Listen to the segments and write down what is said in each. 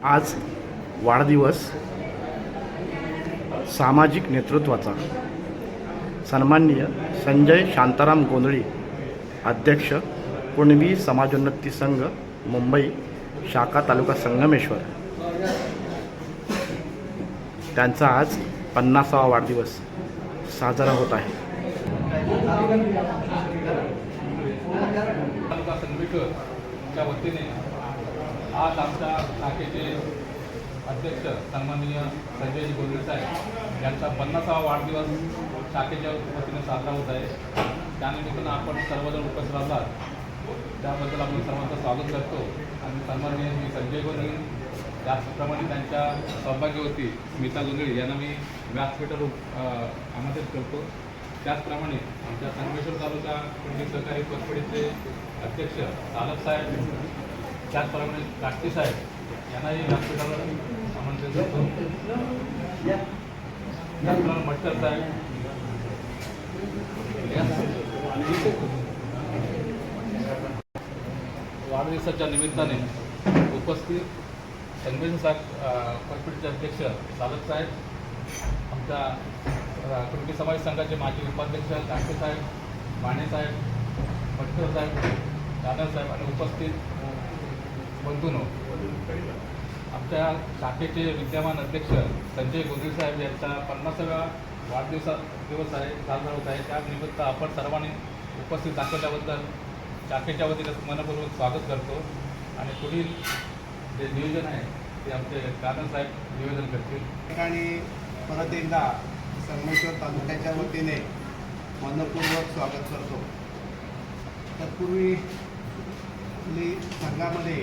आज वाढदिवस सामाजिक नेतृत्वाचा सन्माननीय संजय शांताराम गोंधळी, अध्यक्ष कुणबी समाजोन्नती संघ मुंबई शाखा तालुका संगमेश्वर, त्यांचा आज 50वा वाढदिवस साजरा होत आहे. तालुका संगमेश्वरच्या वतीने आज आमच्या शाखेचे अध्यक्ष सन्माननीय संजय गोंधळी साहेब यांचा 50वा वाढदिवस शाखेच्या वतीने साजरा होत आहे. त्यानिमित्तानं आपण सर्वजण उपस्थित राहतात, त्याबद्दल आपण सर्वांचं स्वागत करतो. आणि सन्माननीय मी संजय गोंधळी, त्याचप्रमाणे त्यांच्या सौभाग्यवती स्मिता गोंधळी यांना मी व्यासपीठावर आमंत्रित करतो. त्याचप्रमाणे आमच्या संगमेश्वर तालुका कुणबी सहकारी पतपेढीचे अध्यक्ष चालक साहेब, त्याचप्रमाणे काष्टी साहेब यांनाही व्यासपीठावर आमंत्रित करतो. त्याचप्रमाणे मटकर साहेब, वाढदिवसाच्या निमित्ताने उपस्थित संगमेश्वर पतपेढीचे अध्यक्ष चालक साहेब, आमच्या कुणबी समाज संघाचे माजी उपाध्यक्ष काष्टी साहेब, माने साहेब, मटकर साहेब, दादा साहेब आणि उपस्थित बंधूंनो, आमच्या शाखेचे विद्यमान अध्यक्ष संजय गोंधळी साहेब यांचा 50वा दिवस आहे साजरा होत आहे. त्यानिमित्त आपण सर्वांनी उपस्थित दाखवल्याबद्दल शाखेच्या वतीने मनपूर्वक स्वागत करतो. आणि पुढील जे नियोजन आहे ते आमचे दादा साहेब नियोजन करतील. आणि परत एकदा संगमेश्वर तालुक्याच्या वतीने मनपूर्वक स्वागत करतो. तत्पूर्वी संघामध्ये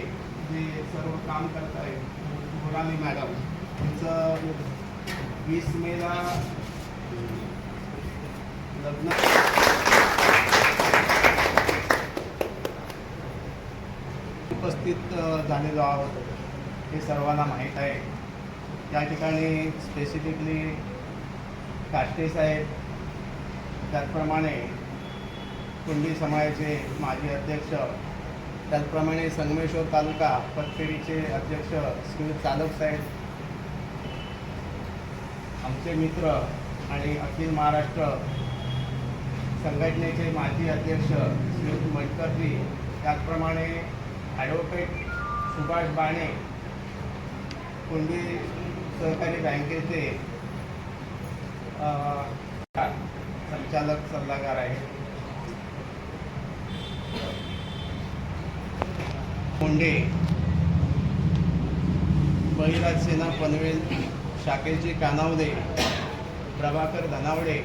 जे सर्व काम करत आहे गोराली मॅडम, त्यांचं 20 मेला लग्न उपस्थित झालेलो आहोत हे सर्वांना माहीत आहे. त्या ठिकाणी स्पेसिफिकली काष्टे साहेब, त्याचप्रमाणे कुणबी समाजाचे माजी अध्यक्ष, त्याचप्रमाणे संगमेश्वर तालुका पतपेढीचे अध्यक्ष श्री चालक साहेब, आमचे मित्र आणि अखिल महाराष्ट्र संघटनेचे माजी अध्यक्ष श्री मटकरजी, त्याचप्रमाणे ॲडव्होकेट सुभाष बाणे, कुणबी सहकारी बँकेचे संचालक सल्लागार आहेत, कोंडे, बळीराज सेना पनवेल शाखेचे कानावदे, प्रभाकर धनावडे,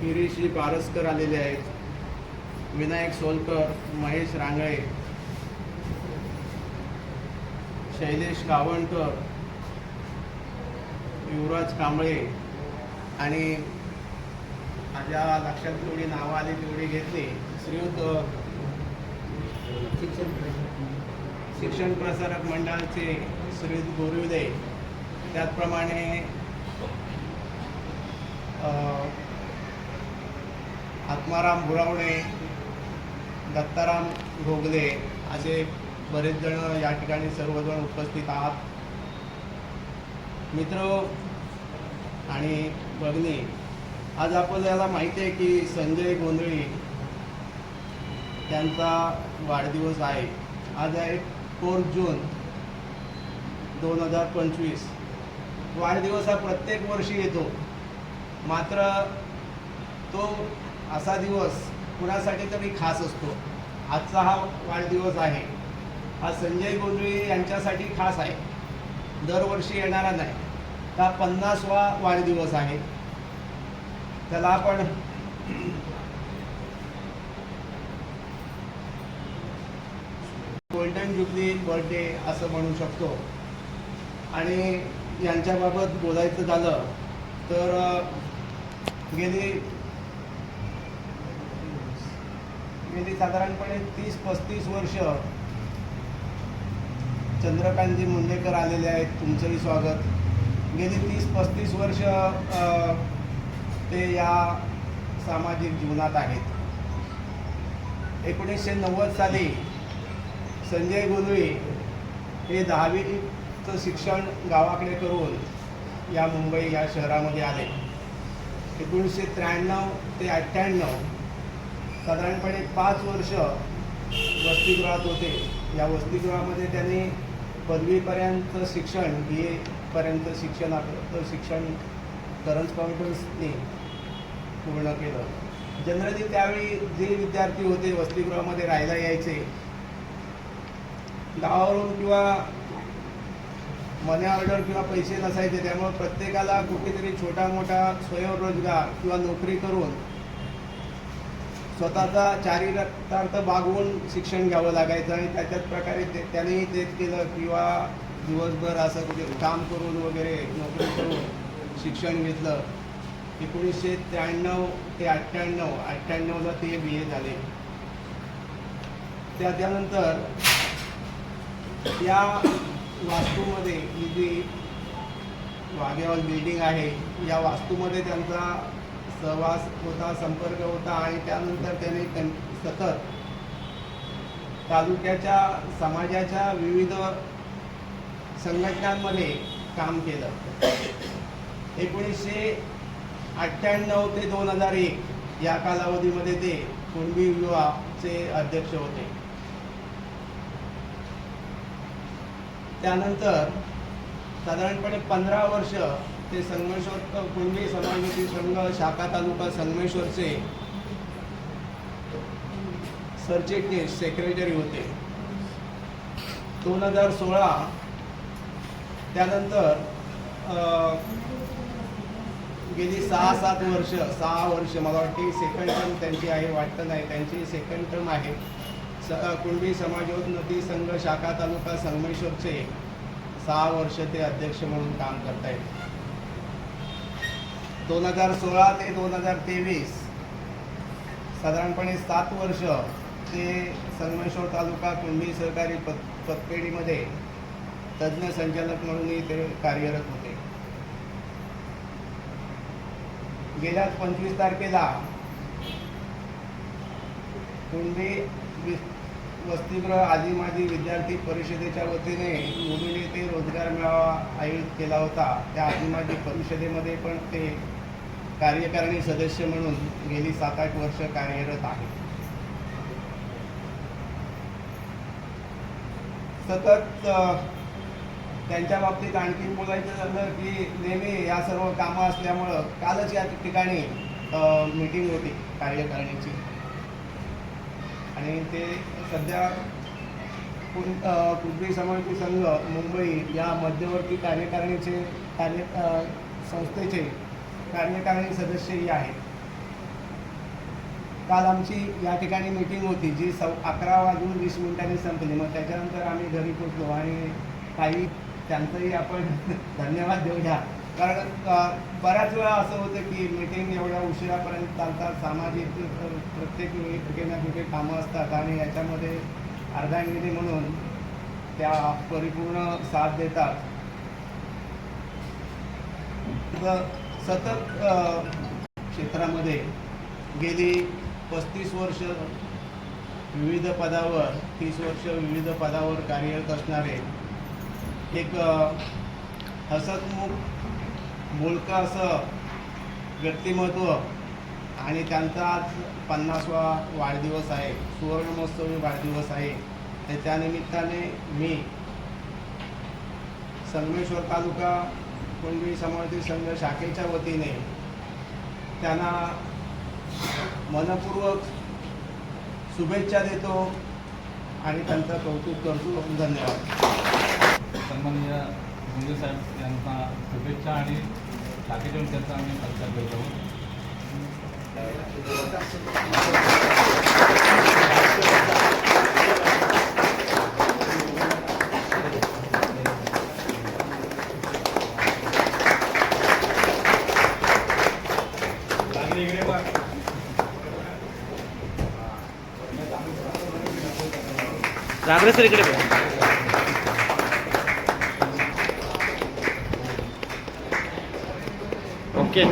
किरीशी पारसकर आलेले आहेत, विनायक सोलकर, महेश रांगळे, शैलेश कावणकर, युवराज कांबळे आणि माझ्या लक्षात जेवढी नावं आली तेवढी घेतली. श्रीयुत शिक्षण प्रसारक मंडळाचे श्रीयुत गोरिवदे, त्याचप्रमाणे आत्माराम बुरावणे, दत्ताराम घोगले असे बरेच जण या ठिकाणी सर्वजण उपस्थित आहात. मित्र आणि भगिनी, आज आपल्याला माहिती आहे की संजय गोंधळी त्यांचा वाढदिवस आहे. आज आहे 4 जून 2025. वाढदिवस हा प्रत्येक वर्षी येतो, मात्र तो असा दिवस कुणासाठी तरी खास असतो. आजचा हा वाढदिवस आहे, हा संजय गोंधळी यांच्यासाठी खास आहे, दरवर्षी येणारा नाही. हा 50वा वाढदिवस आहे. त्याला आपण गोल्डन जुबली बर्थडे असं म्हणू शकतो. आणि यांच्याबाबत बोलायचं झालं तर गेली साधारणपणे 30-35 वर्ष चंद्रकांतजी मुंडेकर आलेले आहेत. तुमचंही स्वागत. गेली 30-35 वर्ष ते या सामाजिक जीवनात आहेत. 1990 साली संजय गोंधळी हे 10वीचं शिक्षण गावाकडे करून या मुंबई या शहरामध्ये आले. 1993 ते 98 साधारणपणे 5 वर्ष वसतिगृहात होते. या वसतिगृहामध्ये त्यांनी पदवीपर्यंत शिक्षण BA पर्यंत शिक्षण करंज काउंटर्सनी पूर्ण केलं. जनरली त्यावेळी जे विद्यार्थी होते वसतिगृहामध्ये राहायला यायचे, गावावरून किंवा मनी ऑर्डर किंवा पैसे नसायचे, त्यामुळे प्रत्येकाला कुठेतरी छोटा मोठा स्वयंरोजगार किंवा नोकरी करून स्वतःचा चारित्र्यार्थ बागवून शिक्षण घ्यावं लागायचं. आणि त्याच्याच प्रकारे त्यांनी तेच केलं किंवा दिवसभर असं कुठे काम करून वगैरे नोकरी करून शिक्षण घेतलं. 1993 ते 98ला ते BA झाले. त्यानंतर या वास्तूमध्ये ही जी वाघेवाल बिल्डिंग आहे, या वास्तूमध्ये त्यांचा सहवास होता, संपर्क होता. आणि त्यानंतर त्यांनी सतत तालुक्याच्या समाजाच्या विविध संघटनांमध्ये काम केलं. 1998 ते 2001 या कालावधीमध्ये ते कुणबी युवाचे अध्यक्ष होते. त्यानंतर साधारणपणे 15 वर्ष ते संगमेश्वर कुणबी समाजयुती संघ शाखा तालुका संगमेश्वरचे सरचिटणीस सेक्रेटरी होते. 2016 त्यानंतर गेली 6 वर्ष मला वाटते सेकंड टर्म त्यांची आहे, वाटतं नाही, त्यांची सेकंड टर्म आहे. कुणबी समाजोन्नती संघ शाखा तालुका संगमेश्वरचे 6 वर्ष ते अध्यक्ष म्हणून काम करतायत. 2016 ते 2023 साधारणपणे 7 वर्ष ते संगमेश्वर तालुका कुणबी सहकारी पतपेढीमध्ये तज्ज्ञ संचालक म्हणूनही ते कार्यरत होते. गेल्या 25 तारखेला कुणबी वसतिगृह आजी माजी विद्यार्थी परिषदेच्या वतीने मुलीने ते रोजगार मेळावा आयोजित केला होता. त्या आजी माजी परिषदेमध्ये पण ते कार्यकारिणी सदस्य म्हणून गेली 7-8 वर्ष कार्यरत आहे. सतत त्यांच्या बाबतीत आणखी बोलायचं झालं की नेहमी या सर्व कामं असल्यामुळं कालच या ठिकाणी मीटिंग होती कार्यकारिणीची. आणि ते सध्या कुणबी समाजयुती संघ मुंबई या मध्यवर्ती कार्यकारिणीचे संस्थेचे कार्यकारिणी सदस्यही आहेत. काल आमची या ठिकाणी मीटिंग होती जी 11:20 संपली. मग त्याच्यानंतर आम्ही घरी पोचलो आणि काही त्यांचंही आपण धन्यवाद देऊया. कारण बऱ्याच वेळा असं होतं की मीटिंग एवढ्या उशिरापर्यंत चालतात, सामाजिक प्रत्येक वेळी कुठे ना कुठे कामं असतात आणि याच्यामध्ये अर्धांगिनी म्हणून त्या परिपूर्ण साथ देतात. सतत क्षेत्रामध्ये गेली 35 वर्ष विविध पदावर 30 वर्ष विविध पदावर कार्यरत असणारे एक हसतमुख बोलकं असं व्यक्तिमत्व. आणि त्यांचा आज 50वा वाढदिवस आहे, सुवर्णमहोत्सवी वाढदिवस आहे. त्यानिमित्ताने मी संगमेश्वर तालुका कुणबी समाजयुती संघ शाखेच्या वतीने त्यांना मनपूर्वक शुभेच्छा देतो आणि त्यांचं कौतुक करतो. धन्यवाद. सन्माननीय गुंजे साहेब यांना शुभेच्छा आणि शाखेतून त्यांचा आम्ही सत्कार करत आहोत. रागरे सर इकडे बघा. ओके.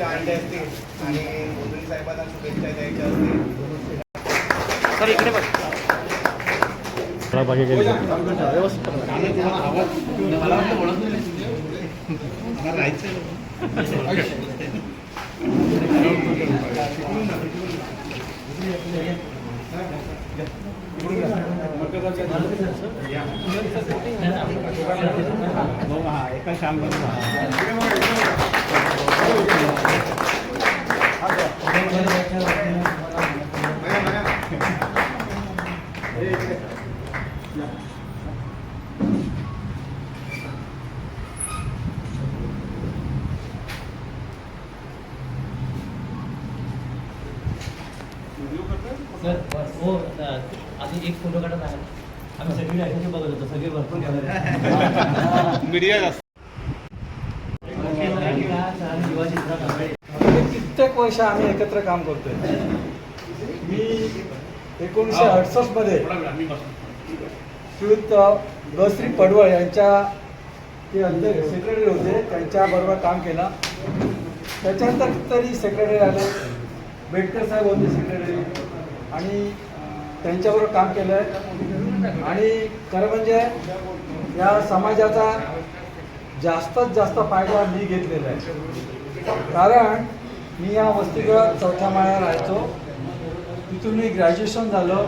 आमच्या अंडे असतील आणि गोंधळी साहेबांना शुभेच्छा द्यायच्या असतील. सर इकडे बघ. बाकी गेली व्यवस्थित मला वाटतं ओळख मला राहायचं एका शाम सर हो आधी एक फोटो काढत आहे. आम्ही सगळी ॲक्शन बघत होतो, सगळे भरपूर मीडिया कित्येक वर्ष आम्ही एकत्र काम करतोय. मी 1968 मध्ये श्रीयुत गश्री पडवळ यांच्या ते अध्यक्ष सेक्रेटरी होते, त्यांच्याबरोबर काम केलं. त्याच्यानंतर कितीतरी सेक्रेटरी आले, बेटकर साहेब होते सेक्रेटरी, आणि त्यांच्याबरोबर काम केलं आहे. आणि खरं म्हणजे या समाजाचा जास्तीत जास्त फायदा मी घेतलेला आहे. कारण मी या वसतिगृहात 4थ्या माळ्यावर राहायचो. तिथून मी ग्रॅज्युएशन झालं,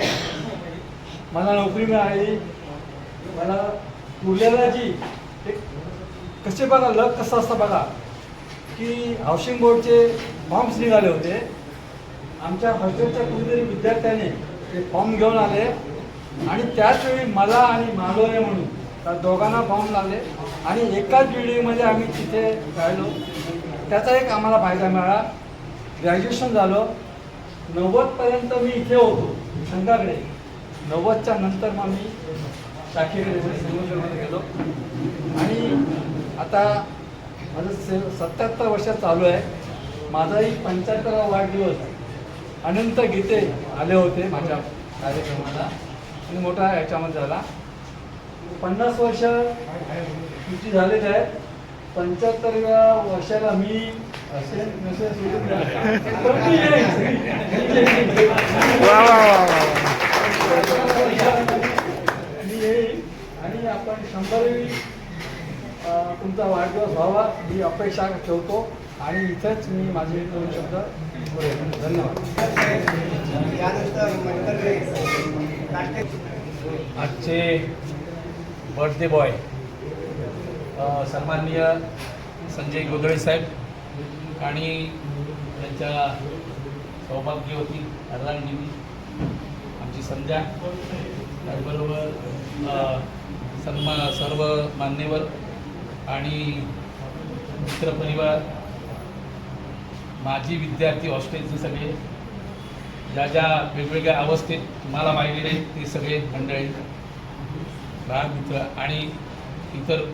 मला नोकरी मिळाली. मला उरलेला जी एक कसे बघा लग कसं असतं बघा, की हाऊसिंग बोर्डचे फॉर्म्स निघाले होते. आमच्या हॉस्टेलच्या कुठेतरी विद्यार्थ्याने ते फॉर्म घेऊन आले आणि त्याच वेळी मला आणि मालोरे म्हणून त्या दोघांना फॉर्म लागले आणि एकाच बिल्डिंगमध्ये आम्ही तिथे राहिलो. त्याचा एक आम्हाला फायदा मिळाला. ग्रॅज्युएशन झालं. 90पर्यंत मी इथे होतो संघाकडे. 90च्या नंतर मग मी शाखेकडे संघाकडे गेलो आणि आता माझं 77 वर्ष चालू आहे. माझाही 75वा वाढदिवस अनंत गीते आले होते माझ्या कार्यक्रमाला आणि मोठा ह्याच्यामध्ये झाला. 50 वर्ष तुमची झालेली आहेत. 75व्या वर्षाला मी असेल नसेल सोडून द्या. पण मी येईन. मी येईन आणि आपण 100वी तुमचा वाढदिवस व्हावा ही अपेक्षा ठेवतो आणि इथेच मी माझे 2 शब्द बोलेन. धन्यवाद. यानंतर मंडळी आजचे बर्थडे बॉय सन्माननीय संजय गोंधळे साहेब आणि त्यांच्या सौभाग्यवती अर्धांगिनी आमची संध्या, त्याचबरोबर सर्व मान्यवर आणि मित्रपरिवार, माजी विद्यार्थी हॉस्टेलचे सगळे, ज्या ज्या वेगवेगळ्या अवस्थेत तुम्हाला पाहिलेले ते सगळे मंडळी, बाळ मित्र आणि इतर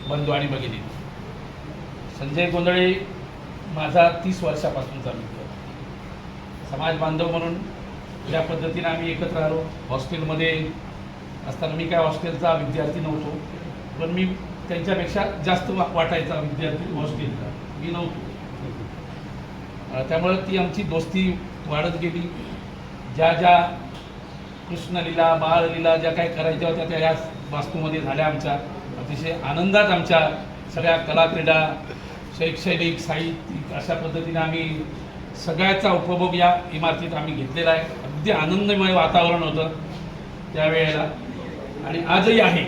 बंधू आणि भगिनी. संजय गोंधळे माझा 30 वर्षापासूनचा मित्र. समाज बांधव म्हणून ज्या पद्धतीने आम्ही एकत्र आलो. हॉस्टेलमध्ये असताना मी काय हॉस्टेलचा विद्यार्थी नव्हतो, पण मी त्यांच्यापेक्षा जास्त वाटायचा विद्यार्थी हॉस्टेलचा मी नव्हतो. त्यामुळे ती आमची दोस्ती वाढत गेली. ज्या ज्या कृष्णलीला बाळलीला ज्या काही करायच्या होत्या त्या या वास्तूमध्ये झाल्या. आमच्या अतिशय आनंदात आमच्या सगळ्या कलाक्रीडा, शैक्षणिक, साहित्यिक अशा पद्धतीने आम्ही सगळ्याचा उपभोग या इमारतीत आम्ही घेतलेला आहे. अगदी आनंदमय वातावरण होतं त्यावेळेला आणि आजही आहे.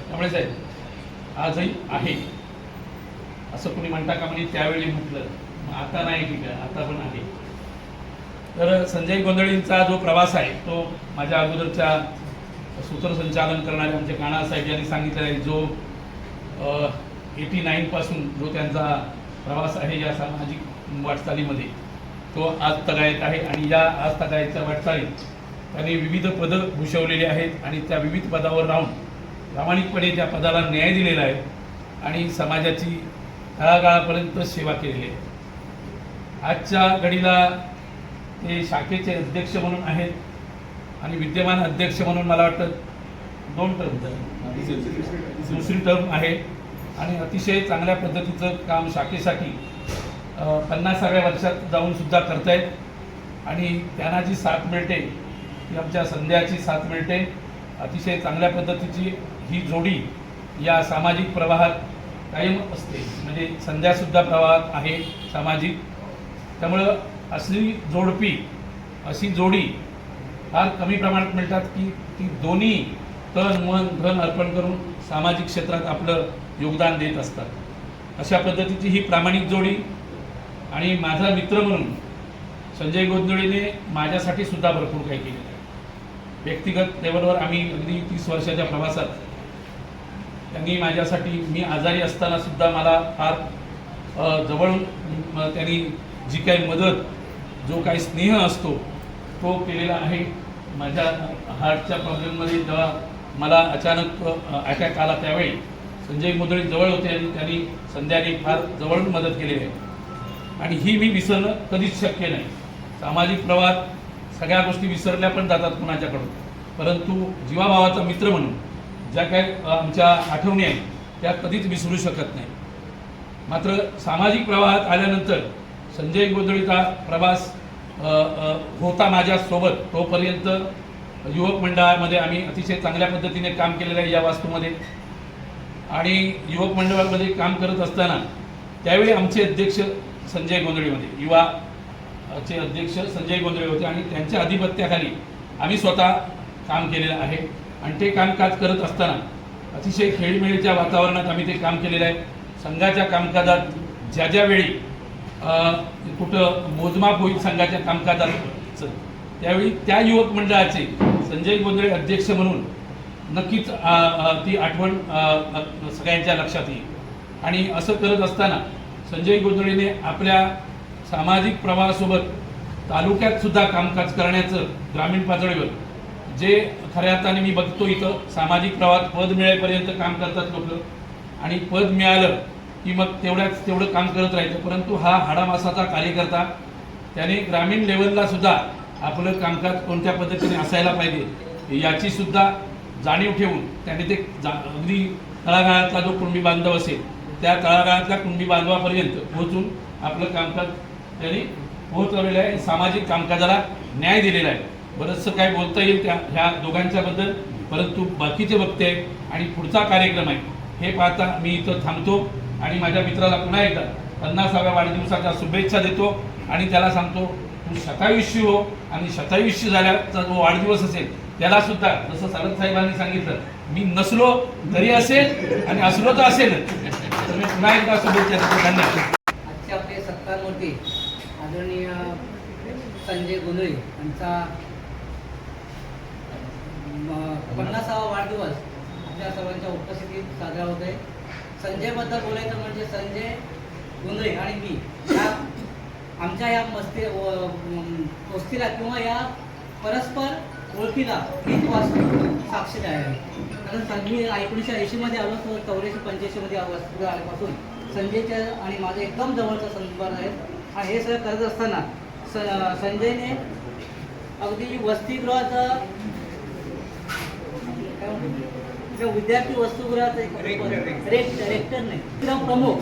त्यामुळे साहेब आजही आहे असं कोणी म्हणता का म्हणजे त्यावेळी म्हटलं, आता नाही ठीक आहे, आता पण आहे. तर संजय गोंधळींचा जो प्रवास आहे तो माझ्या अगोदरच्या सूत्रसंचालन करणारे आमचे काणा साहेब यांनी सांगितलं आहे. जो 89 पासून जो त्यांचा प्रवास आहे या सामाजिक वाटचालीमध्ये तो आज तगायत आहे. आणि या आज तगायतच्या वाटचालीत त्यांनी विविध पदं भूषवलेली आहेत आणि त्या विविध पदावर राहून प्रामाणिकपणे त्या पदाला न्याय दिलेला आहे आणि समाजाची तळागाळापर्यंत सेवा केलेली आहे. आजच्या घडीला ते शाखेचे अध्यक्ष म्हणून आहेत आणि विद्यमान अध्यक्ष म्हणून मला वाटतं 2 टर्म, दुसरी टर्म आहे आणि अतिशय चांगल्या पद्धतीचं काम शाखेसाठी 50व्या वर्षात जाऊन सुद्धा करतायत आणि त्यांना जी साथ मिळते ती आमच्या संध्याची साथ मिळते. अतिशय चांगल्या पद्धतीची ही जोडी या सामाजिक प्रवाहात कायम असते, म्हणजे संध्यासुद्धा प्रवाहात आहे सामाजिक. त्यामुळं असली जोडपी, अशी जोडी फार कमी प्रमाणात मिळतात की ती दोन्ही तन मन धन अर्पण करून सामाजिक क्षेत्रात आपलं योगदान देत असतात. अशा पद्धतीची ही प्रामाणिक जोडी. आणि माझा मित्र म्हणून संजय गोंधळीने माझ्यासाठी सुद्धा भरपूर काही केलेलं आहे. व्यक्तिगत लेवलवर आम्ही अगदी 30 वर्षाच्या प्रवासात त्यांनी माझ्यासाठी, मी आजारी असताना सुद्धा मला फार जवळून त्यांनी जी काही मदत, जो काही स्नेह असतो तो केलेला आहे. माझ्या हार्टच्या प्रॉब्लेममध्ये जेव्हा मला अचानक अटॅक आला त्यावेळी संजय गोंधळी जवळ होते आणि त्यांनी संध्याने फार जवळून मदत केलेली आहे. आणि ही मी विसरणं कधीच शक्य नाही. सामाजिक प्रवाहात सगळ्या गोष्टी विसरल्या पण जातात कुणाच्याकडून, परंतु जीवाभावाचा मित्र म्हणून ज्या काही आमच्या आठवणी आहेत त्या कधीच विसरू शकत नाही. मात्र सामाजिक प्रवाहात आल्यानंतर संजय गोंधळीचा प्रवास होता माझ्यासोबत. तोपर्यंत युवक मंडळामध्ये आम्ही अतिशय चांगल्या पद्धतीने काम केलेलं आहे या वास्तूमध्ये. आणि युवक मंडळामध्ये काम करत असताना त्यावेळी आमचे अध्यक्ष संजय गोंधळीमध्ये, युवाचे अध्यक्ष संजय गोंधळी होते आणि त्यांच्या अधिपत्याखाली आम्ही स्वतः काम केलेलं आहे. आणि ते कामकाज करत असताना अतिशय खेळीमेळीच्या वातावरणात आम्ही ते काम केलेलं आहे. संघाच्या कामकाजात ज्या ज्या वेळी कुठं मोजमाप होईल संघाच्या कामकाजाचं, त्यावेळी त्या युवक मंडळाचे संजय गोंधळे अध्यक्ष म्हणून नक्कीच ती आठवण सगळ्यांच्या लक्षात येईल. आणि असं करत असताना संजय गोंधळीने आपल्या सामाजिक प्रवाहासोबत तालुक्यात सुद्धा कामकाज करण्याचं, ग्रामीण पातळीवर जे खऱ्या अर्थाने मी बघतो इथं सामाजिक प्रवाहात पद मिळेपर्यंत काम करतात लोक, आणि पद मिळालं की मग तेवढं काम करत राहायचं. परंतु हा हाडामासाचा कार्यकर्ता, त्याने ग्रामीण लेवलला सुद्धा आपलं कामकाज कोणत्या पद्धतीने असायला पाहिजे याची सुद्धा जाणीव ठेवून त्याने ते अगदी तळागाळातला जो कुणबी बांधव असेल त्या तळागाळातल्या कुणबी बांधवापर्यंत पोहोचून आपलं कामकाज त्यांनी पोहोचवलेलं आहे. सामाजिक कामकाजाला न्याय दिलेला आहे. बरंचसं काय बोलता येईल त्या ह्या दोघांच्याबद्दल, परंतु बाकीचे वक्ते आहेत आणि पुढचा कार्यक्रम आहे हे पाहता मी इथं थांबतो आणि माझ्या मित्राला पुन्हा एकदा 50व्या वाढदिवसाच्या शुभेच्छा देतो आणि त्याला सांगतो तू शतायुष्य हो, आणि शतायुष्य झाल्याचा जो वाढदिवस असेल त्याला सुद्धा जसं सारद साहेबांनी सांगितलं, मी नसलो तरी असेल आणि असलो तर असेल. तर मी पुन्हा एकदा शुभेच्छा देतो. धन्यवाद. आजचे आपले सत्कारमूर्ती आदरणीय संजय गोंधळे यांचा 50वा वाढदिवस आपल्या सर्वांच्या उपस्थितीत साजरा होत आहे. संजयबद्दल बोलायचं म्हणजे संजय गोंधळे आणि मी या आमच्या या वस्तीला किंवा या परस्पर ओळखीला हीच वास्तू साक्षीदार आहे. कारण मी 1980मध्ये आलो, 84-85मध्ये वास्तू आल्यापासून संजयच्या आणि माझा एकदम जवळचा संपर्क आहे. आणि हे सगळं करत असताना संजयने अगदी वसतिगृहाचं विद्यार्थी वसतिगृहाचं रेक्टर नाही प्रमुख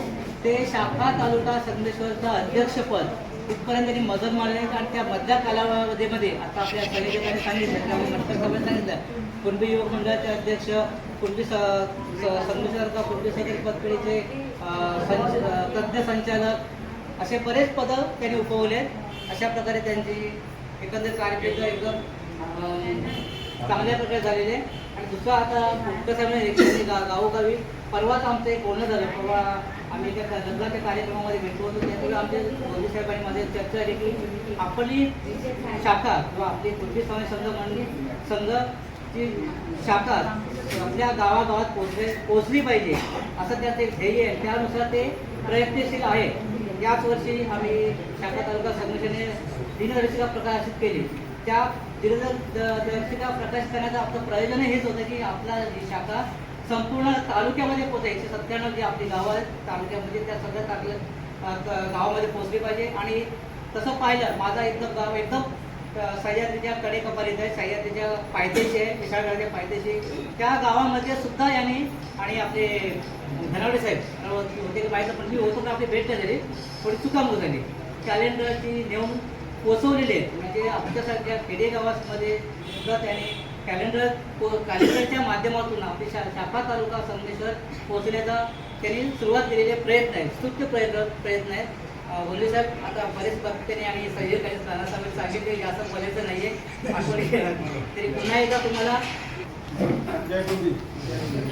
ते शाखा तालुका संगमेश्वरचं अध्यक्षपद इथपर्यंत त्यांनी मदत मारली. आणि त्या मधल्या कालावधीमध्ये आता आपल्या संयोजकांनी सांगितलं, त्यामुळे सभेत सांगितलं, कुणबी युवक मंडळाचे अध्यक्ष, कुणबी संगमेश्वरचा कुणबी सदर पदपिढीचे तज्ज्ञ संचालक, असे बरेच पदं त्यांनी उपवले. अशा प्रकारे त्यांची एकंदर कारकीर्द एकदम चांगल्या प्रकारे झालेले. आणि दुसरं आता मुख्य गावोगावी परवाच आमचं एक बोलणं झालं. परवा आम्ही त्या लग्नाच्या कार्यक्रमामध्ये भेटलो होतो, त्यावेळी आमचे मोदी साहेबांनी माझी चर्चा झाली की आपली शाखा किंवा आपली कुणबी समाज संघची शाखा आपल्या गावागावात पोचली पाहिजे असं त्याचं एक ध्येय आहे. त्यानुसार ते प्रयत्नशील आहे. याच वर्षी आम्ही शाखा तालुका संघटनेने दिनदर्शिका प्रकाशित केली. त्या दिनदर्शिका प्रकाशित करण्याचं आपलं प्रयोजन हेच होतं की आपला ही शाखा संपूर्ण तालुक्यामध्ये पोचायची. 97 जी आपली गावं आहेत तालुक्यामध्ये त्या सगळ्या गावामध्ये पोचली पाहिजे. आणि तसं पाहिलं माझा एकदम गाव एकदम सह्याद्रीच्या कडेकपारीत आहे, सह्याद्रीच्या पायथ्याशी आहे, विशाळगडाच्या पायथ्याशी. त्या गावामध्ये सुद्धा याने आणि आपले धनावडे साहेब होते की माहीत पण मी होतो तर आपली भेट नाही झाली, थोडी चुकामूक झाली. कॅलेंडरची नेऊन पोचवलेले आहेत, म्हणजे आमच्यासारख्या खेडेगावामध्ये सुद्धा त्याने कॅलेंडरच्या माध्यमातून आपली शाखा तालुका संगमेश्वर पोहोचण्याचा त्यांनी सुरुवात केलेले प्रयत्न आहेत, स्तुत्य प्रयत्न आहेत. बोलले साहेब आता बरेच वक्त्यांनी आणि सह्य काही नानासाहेब सांगितले जास्त बोलायचं नाही आहे, आठवणी तरी पुन्हा एकदा तुम्हाला जय गुरुजी.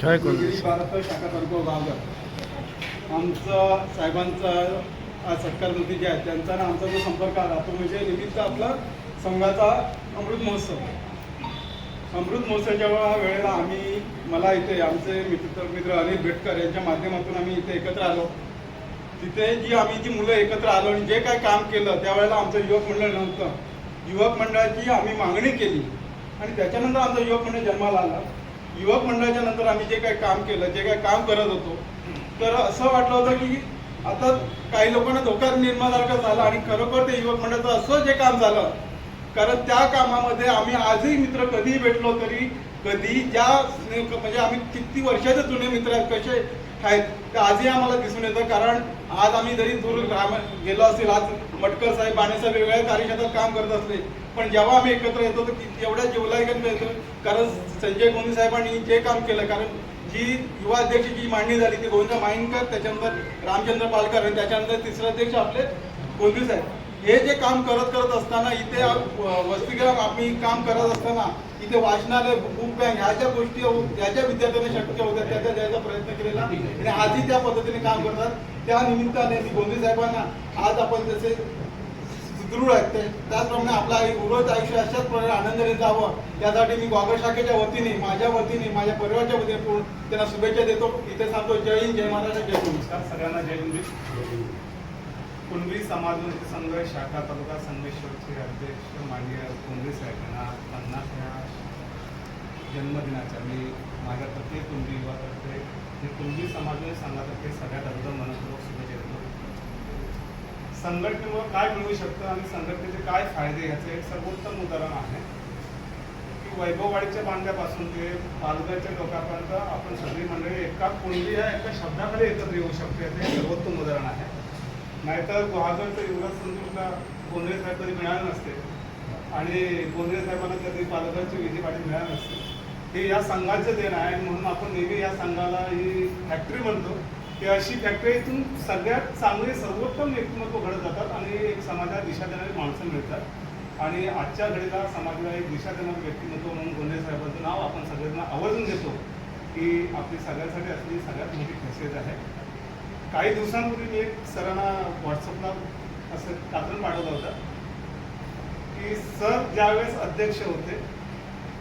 जय गुरुजी. बारापा शाखा तालुका गावगाव आमचा साहेबांचा आज सत्कारमूर्ती जे आहेत त्यांचा आणि आमचा जो संपर्क आला तो म्हणजे निमित्त आपला संघाचा अमृत महोत्सव. अमृत महोत्सवाच्या वेळेला मला इथे आमचे मित्र अनिल भेटकर यांच्या माध्यमातून आम्ही इथे एकत्र आलो. तिथे जी मुलं एकत्र आलो आणि जे काय काम केलं त्यावेळेला आमचं युवक मंडळ नव्हतं. युवक मंडळाची आम्ही मागणी केली आणि त्याच्यानंतर आमचं युवक मंडळ जन्माला आलं. युवक मंडळाच्या नंतर आम्ही जे काही काम केलं, जे काही काम करत होतो, तर असं वाटलं होतं की आता काही लोकांना धोका निर्माण झाला आणि खरोखर ते युवक मंडळाचं असं जे काम झालं, कारण त्या कामामध्ये आम्ही आजही मित्र कधीही भेटलो तरी कधी म्हणजे आम्ही किती वर्षाचे जुने मित्र आहेत कसे आहेत ते आजही आम्हाला दिसून येतं. कारण आज आम्ही जरी दूर गेलो असेल, आज मटकर साहेब बाणेसाहेब वेगवेगळ्या कार्यक्षेत्रात काम करत असले, पण जेव्हा आम्ही एकत्र येतो तर एवढ्या जिवलग येतो. कारण संजय गोंदी साहेबांनी जे काम केलं, कारण जी युवा अध्यक्षाची मांडणी झाली ती गोविंद माईनकर, त्याच्यानंतर रामचंद्र पालकर आणि त्याच्यानंतर तिसरे अध्यक्ष आपले गोंदी साहेब. हे जे काम करत असताना इथे वसतिगृह आम्ही काम करत असताना इथे वाचनालय, बुक बँक ह्या गोष्टी ज्या विद्यार्थ्यांना शक्य होत्या त्या द्यायचा प्रयत्न केलेला आणि आजही त्या पद्धतीने काम करतात. त्या निमित्ताने गोंदी साहेबांना आज आपण जसे सुदृढ आहेत त्याचप्रमाणे आपलं उर्वरित आयुष्य अशाच प्रकारे आनंदाने जावं यासाठी मी ग्वागर शाखेच्या वतीने, माझ्या वतीने, माझ्या परिवाराच्या वतीने त्यांना शुभेच्छा देतो. इथे सांगतो जय हिंद, जय महाराष्ट्र, जय नमस्कार. सगळ्यांना जय हिंद. कुणबी समाजोन्नती संघ शाखा तालुका संगमेश्वरचे अध्यक्ष माननीय कुणबी साहेबांना 50व्या जन्मदिनाच्या मी माझ्या प्रत्येक कुणबी युवातर्फे हे कुणबी समाजोन्नती संघातर्फे सगळ्यात अगोदर मनपूर्वक शुभेच्छा देतो. संघटनेमुळे काय मिळू शकतं आणि संघटनेचे काय फायदे याचं एक सर्वोत्तम उदाहरण आहे की वैभववाडीच्या बांधल्यापासून ते पालघरच्या लोकांपर्यंत आपण सगळी मंडळी एका कुणबी या एका शब्दाखाली एकत्र येऊ शकतो याचं एक सर्वोत्तम उदाहरण आहे. नाहीतर गुहागरचं युवराज संतोषला गोंधळे साहेब कधी मिळाले नसते आणि गोंधळे साहेबांना कधी पालघरची विधी पाटील मिळाले नसते. हे या संघाचं देण आहे. म्हणून आपण नेहमी या संघाला ही फॅक्टरी म्हणतो की अशी फॅक्टरीतून सगळ्यात चांगले सर्वोत्तम व्यक्तिमत्व घडत जातात आणि एक समाजाला दिशा देणारी माणसं मिळतात. आणि आजच्या घडीला समाजाला एक दिशा देणारं व्यक्तिमत्व म्हणून गोंधळे साहेबांचं नाव आपण सगळ्यांना आवर्जून देतो की आपली सगळ्यांसाठी असलेली सगळ्यात मोठी खासियत आहे. काही दिवसांपूर्वी मी एक सरांना व्हॉट्सअपला असं कात्रण पाठवलं होतं की सर ज्यावेळेस अध्यक्ष होते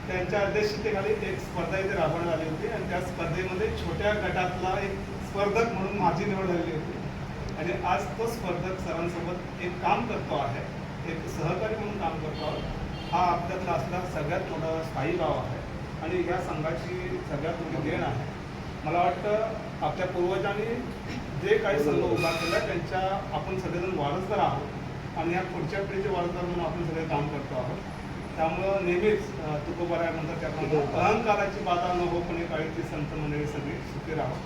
त्यांच्या अध्यक्षतेखाली एक स्पर्धा इथे राबवण्यात आली होती आणि त्या स्पर्धेमध्ये छोट्या गटातला एक स्पर्धक म्हणून माझी निवड झालेली होती आणि आज तो स्पर्धक सरांसोबत एक काम करतो आहे, एक सहकारी म्हणून काम करतो आहोत. हा आपल्यातला असला सगळ्यात मोठा स्थायी गाव आहे आणि या संघाची सगळ्यात मोठी देण आहे. मला वाटतं आपल्या पूर्वजांनी जे काही संघ उभा केला त्यांच्या आपण सगळेजण वारसदार आहोत आणि या पुढच्या पिढीचे वारसदार म्हणून आपण सगळे काम करतो आहोत. त्यामुळं नेहमीच तुकोबाराय म्हणतात त्याप्रमाणे अहंकाराची बाधा न हो पण काळीची संत मंडळी सगळी सुखी राहो.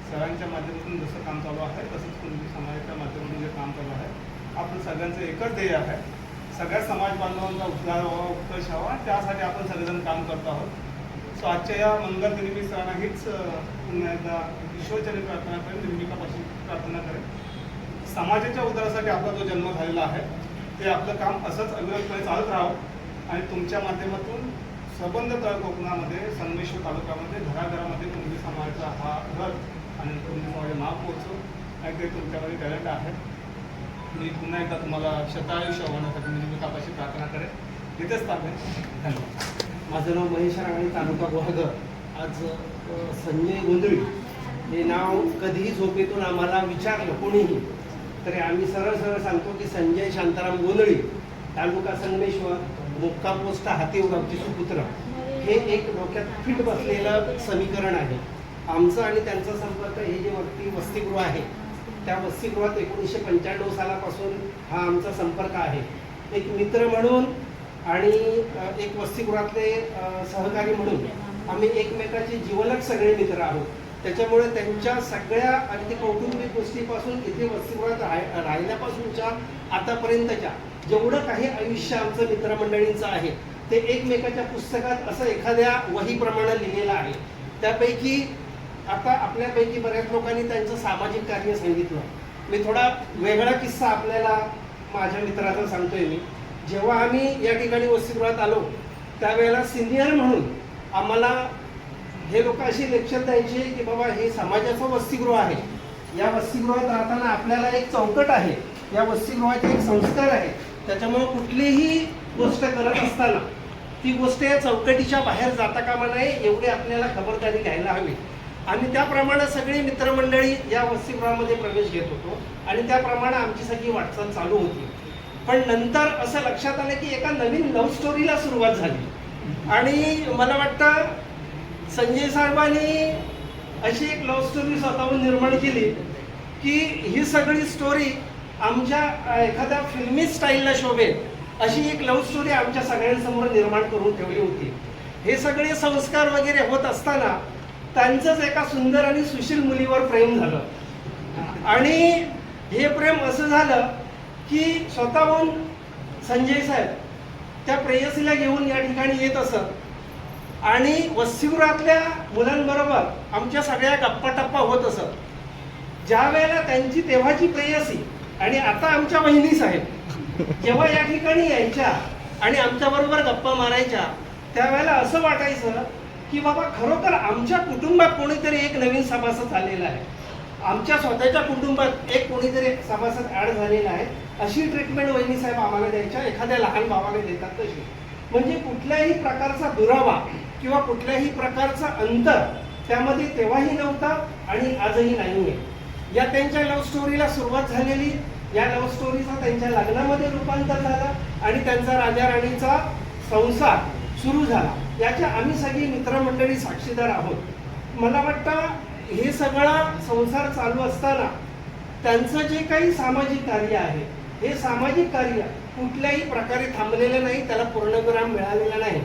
सरांच्या माध्यमातून जसं काम चालू आहे तसंच कुणबी समाजाच्या माध्यमातून जे काम चालू आहे आपण सगळ्यांचं एकच ध्येय आहे, सगळ्या समाज बांधवांचा उद्धार व्हावा, उत्कर्ष व्हावा, त्यासाठी आपण सगळेजण काम करतो आहोत. सो आजच्या या मंगल दिनी मी सरांना हीच पुन्हा एकदा ईश्वरचरणी प्रार्थना करेन, निर्मिकापासून प्रार्थना करेन. समाजाच्या उद्धारासाठी आपला जो जन्म झालेला आहे ते आपलं काम असंच अविरतपणे चालत राहावं आणि तुमच्या माध्यमातून सबंध तळ कोकणामध्ये संगमेश्वर तालुक्यामध्ये घराघरामध्ये कुणबी समाजाचा हा रथ आणि कुणबी समाजाचे नाव पोहोचो आणि ते तुमच्यामध्ये टॅलेंट आहे. मी पुन्हा एकदा तुम्हाला शतायुष्य होण्यासाठी निर्मिकापाशी प्रार्थना करेन. इथेच थांबेन. धन्यवाद. माझं नाव महेश राणे, तालुका गुहागर. आज संजय गोंधळी हे नाव कधीही झोपेतून आम्हाला विचारलं कोणीही तरी आम्ही सरळ सरळ सांगतो की संजय शांताराम गोंधळी, तालुका संगमेश्वर, मुक्काम पोस्ट हातीवगावची सुपुत्र. हे एक डोक्यात फिट बसलेलं समीकरण आहे. आमचं आणि त्यांचा संपर्क हे जे वसतिगृह आहे त्या वसतिगृहात 1995 सालापासून हा आमचा संपर्क आहे. एक मित्र म्हणून आणि एक वसतिगृहातले सहकारी म्हणून आम्ही एकमेकाचे जीवलग सगळे मित्र आहोत. त्याच्यामुळे त्यांच्या सगळ्या अगदी कौटुंबिक गोष्टीपासून इथे वसतिगृहात राहिल्यापासूनच्या आतापर्यंतच्या जेवढं काही आयुष्य आमचं मित्रमंडळींचं आहे ते एकमेकाच्या पुस्तकात असं एखाद्या वहीप्रमाणे लिहिलेलं आहे. त्यापैकी आता आपल्यापैकी बऱ्याच लोकांनी त्यांचं सामाजिक कार्य सांगितलं. मी थोडा वेगळा किस्सा आपल्याला माझ्या मित्राचा सांगतोय मी. जेव्हा आम्ही या ठिकाणी वसतिगृहात आलो त्यावेळेला सिनियर म्हणून आम्हाला हे लोक अशी लेक्चर द्यायचे की बाबा हे समाजाचं वसतिगृह आहे, या वसतिगृहात राहताना आपल्याला एक चौकट आहे, या वसतिगृहाचे एक संस्कार आहे. त्याच्यामुळे कुठलीही गोष्ट करत असताना ती गोष्ट या चौकटीच्या बाहेर जाता कामा नये एवढी आपल्याला खबरदारी घ्यायला हवी. आम्ही त्याप्रमाणे सगळी मित्रमंडळी या वसतिगृहामध्ये प्रवेश घेत होतो आणि त्याप्रमाणे आमची सगळी वाटचाल चालू होती. पण नंतर असं लक्षात आलं की एका नवीन लव्ह स्टोरीला सुरुवात झाली आणि मला वाटतं संजय साहेबांनी अशी एक लव्ह स्टोरी स्वतःहून निर्माण केली की ही सगळी स्टोरी आमच्या एखाद्या फिल्मी स्टाईलला शोभेल अशी एक लव्ह स्टोरी आमच्या सगळ्यांसमोर निर्माण करून ठेवली होती. हे सगळे संस्कार वगैरे होत असताना त्यांचंच एका सुंदर आणि सुशील मुलीवर प्रेम झालं आणि हे प्रेम असं झालं की स्वतःहून संजय साहेब त्या प्रेयसीला घेऊन या ठिकाणी येत असत आणि वसतिगृहातल्या मुलांबरोबर आमच्या सगळ्या गप्पा टप्पा होत असत. ज्या वेळेला त्यांची तेव्हाची प्रेयसी आणि आता आमच्या बहिणी साहेब जेव्हा या ठिकाणी यायच्या आणि आमच्याबरोबर गप्पा मारायच्या त्यावेळेला असं वाटायचं की बाबा खरोखर आमच्या कुटुंबात कोणीतरी एक नवीन सभासद आलेला आहे, आमच्या स्वतःच्या कुटुंबात एक कोणीतरी सभासद ॲड झालेला आहे. अशी ट्रीटमेंट वहिनी साहेब आम्हाला द्यायच्या, एखाद्या लहान भावाला देतात तशी. म्हणजे कुठल्याही प्रकारचा दुरावा किंवा कुठल्याही प्रकारचा अंतर त्यामध्ये तेव्हाही नव्हता आणि आजही नाही आहे. या त्यांच्या लव्ह स्टोरीला सुरुवात झालेली, या लव्ह स्टोरीचा त्यांच्या लग्नामध्ये रूपांतर झालं आणि त्यांचा राजा राणीचा संसार सुरू झाला. याच्या आम्ही सगळी मित्रमंडळी साक्षीदार आहोत. मला वाटतं हे सगळा संसार चालू असताना त्यांचं जे काही सामाजिक कार्य आहे हे सामाजिक कार्य कुठल्याही प्रकारे थांबलेलं नाही, त्याला पूर्णविराम मिळालेला नाही.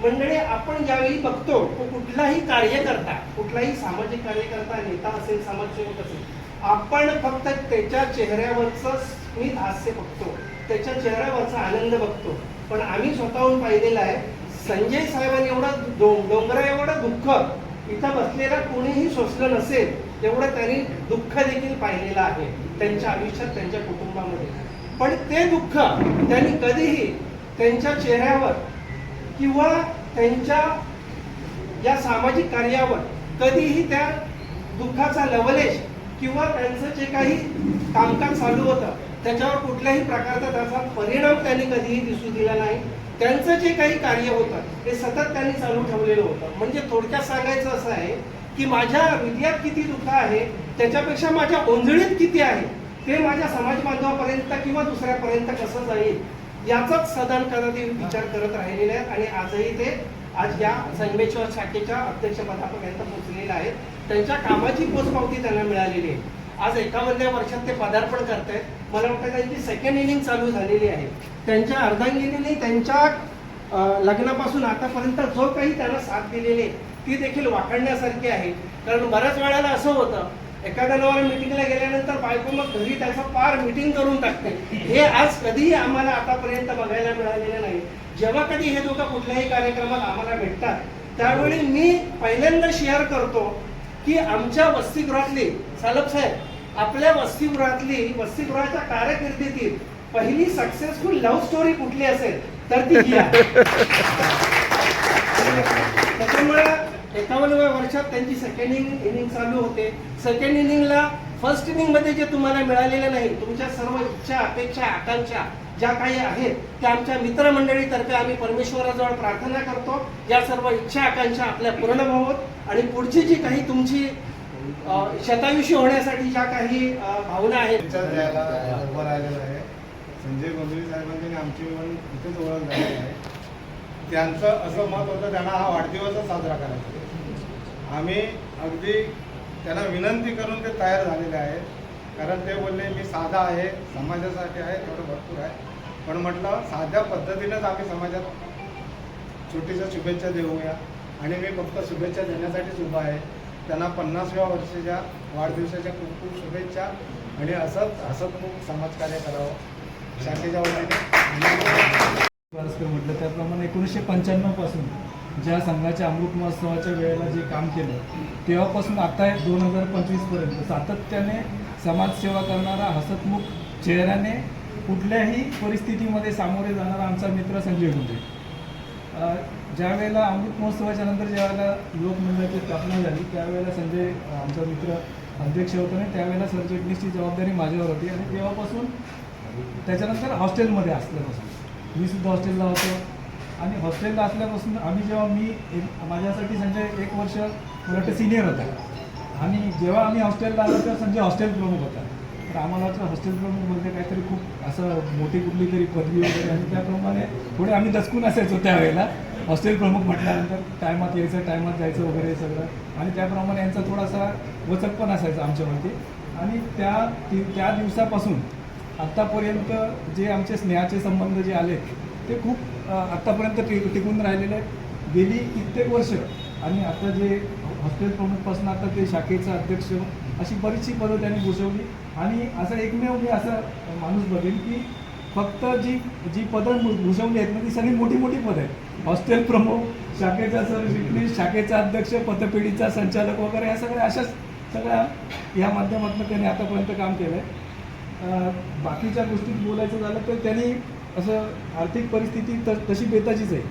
मंडळी आपण ज्यावेळी बघतो तो कुठलाही कार्यकर्ता, कुठलाही सामाजिक कार्यकर्ता, नेता असेल, समाजसेवक असेल, आपण फक्त त्याच्या चेहऱ्यावरचं स्मित हास्य बघतो, त्याच्या चेहऱ्यावरचा आनंद बघतो. पण आम्ही स्वतःहून पाहिलेलं आहे संजय साहेबांनी एवढं डोंगरा एवढं दुःख इथं बसलेला कोणीही सोसलं नसेल एवढं त्यांनी दुःख देखील पाहिलेलं आहे त्यांच्या आयुष्यात, त्यांच्या कुटुंबामध्ये. पण ते दुःख त्यांनी कधीही त्यांच्या चेहऱ्यावर किंवा त्यांच्या या सामाजिक कार्यावर कधीही त्या दुःखाचा लवलेश किंवा त्यांचं जे काही कामकाज चालू होतं त्याच्यावर कुठल्याही प्रकारचा त्याचा परिणाम त्यांनी कधीही दिसू दिला नाही. त्यांचं जे काही कार्य होतं ते सतत त्यांनी चालू ठेवलेलं होतं. म्हणजे थोडक्यात सांगायचं असं आहे की माझ्या हृदयात किती दुःख आहे त्याच्यापेक्षा माझ्या ओंजळीत किती आहे ते माझ्या समाज बांधवापर्यंत किंवा दुसऱ्यापर्यंत कसं जाईल याचाच सदान कधी विचार करत राहिलेले आहेत आणि आजही ते आज या संगमेश्वर शाखेच्या अध्यक्षपदापर्यंत पोहोचलेले आहेत. त्यांच्या कामाची पोचपावती त्यांना मिळालेली आहे. आज 51व्या वर्षात ते पदार्पण करत आहेत. मला वाटतं त्यांची सेकंड इनिंग चालू झालेली आहे. त्यांच्या अर्धांगिनीने त्यांच्या लग्नापासून आतापर्यंत जो काही त्यांना साथ दिलेली ती देखील वाखाणण्यासारखी आहे. कारण बऱ्याच वेळेला असं होतं एखाद्या नवरा मिटिंगला गेल्यानंतर बायको मग घरी त्याचं पार मिटिंग करून टाकते. हे आज कधीही आम्हाला आतापर्यंत बघायला मिळालेलं नाही. जेव्हा कधी हे दोघं कुठल्याही कार्यक्रमात आम्हाला भेटतात त्यावेळी मी पहिल्यांदा शेअर करतो की आमच्या वसतिगृहातली सालप साहेब आपल्या वसतिगृहाच्या कारकिर्दीतील पहिली सक्सेसफुल लव्ह स्टोरी कुठली असेल तर ती ही आहे. त्याच्यामुळे 51व्या वर्षात त्यांची सेकंड इनिंग चालू होते. सेकंड इनिंगला फर्स्ट इनिंगमध्ये जे तुम्हाला मिळालेलं नाही तुमच्या सर्व इच्छा, अपेक्षा, आकांक्षा ज्या काही आहेत त्या आमच्या मित्रमंडळीतर्फे आम्ही परमेश्वराजवळ प्रार्थना करतो या सर्व इच्छा, आकांक्षा आपल्या पूर्ण व्हावत आणि पुढची जी काही तुमची शतायुषी होण्यासाठी ज्या काही भावना आहेत. संजय गोंधळी साहेबांनी आमची इथेच ओळख झालेली आहे. त्यांचं असं मत होतं त्यांना हा वाढदिवसच साजरा करायचा. आम्ही अगदी त्यांना विनंती करून ते तयार झालेले आहेत. कारण ते बोलले मी साधा आहे, समाजासाठी आहे, थोडं भरपूर आहे. पण म्हटलं साध्या पद्धतीनंच आम्ही समाजात छोटीशा शुभेच्छा देऊया आणि मी फक्त शुभेच्छा देण्यासाठीच उभा आहे. त्यांना 50व्या वर्षाच्या वाढदिवसाच्या खूप खूप शुभेच्छा आणि असंच हसतमुख समाजकार्य करावं शाखेच्या वतीने. म्हटलं त्याप्रमाणे 1995 पासून ज्या संघाच्या अमृत महोत्सवाच्या वेळेला जे काम केलं तेव्हापासून आता 2025 पर्यंत सातत्याने समाजसेवा करणारा हसतमुख चेहऱ्याने कुठल्याही परिस्थितीमध्ये सामोरे जाणारा आमचा मित्र संजय गुंडे. ज्या वेळेला अमृत महोत्सवाच्या नंतर ज्या वेळेला युवक मंडळाची स्थापना झाली त्यावेळेला संजय आमचा मित्र अध्यक्ष होता आणि त्यावेळेला सरचिटणीसची जबाबदारी माझ्यावर होती आणि तेव्हापासून त्याच्यानंतर हॉस्टेलमध्ये असल्यापासून मी सुद्धा हॉस्टेलला होतो आणि हॉस्टेलला असल्यापासून आम्ही जेव्हा माझ्यासाठी संजय 1 वर्ष मला वाटतं सिनियर होता आणि जेव्हा आम्ही हॉस्टेलला आलो तेव्हा संजय हॉस्टेल प्रमुख होता. तर आम्हाला वाटतं हॉस्टेल प्रमुख म्हणजे काहीतरी खूप असं मोठी कुठली तरी पदवी वगैरे आणि त्याप्रमाणे थोडे आम्ही दचकून असायचो त्यावेळेला. हॉस्टेल प्रमुख म्हटल्यानंतर टायमात यायचं टायमात जायचं वगैरे सगळं आणि त्याप्रमाणे यांचा थोडासा वचक पण असायचा आमच्यावरती आणि त्या दिवसापासून आत्तापर्यंत जे आमचे स्नेहाचे संबंध जे आले ते खूप आत्तापर्यंत टिकून राहिलेले आहेत गेली कित्येक वर्ष. आणि आता जे हॉस्टेल प्रमुखपासून आता ते शाखेचा अध्यक्ष अशी बरीचशी पदं त्यांनी भूषवली आणि असं एकमेव मी असं माणूस बघेन की फक्त जी पदं भूषवली आहेत ना ती सगळी मोठी मोठी पदं आहेत. हॉस्टेल प्रमुख, शाखेचा सरचिटणीस, शाखेचा अध्यक्ष, पतपेढीचा संचालक वगैरे ह्या सगळ्या अशाच सगळ्या ह्या माध्यमातून त्यांनी आतापर्यंत काम केलं आहे. बाकीच्या गोष्टीत बोलायचं झालं तर त्यांनी असं आर्थिक परिस्थिती तशी बेताचीच आहे.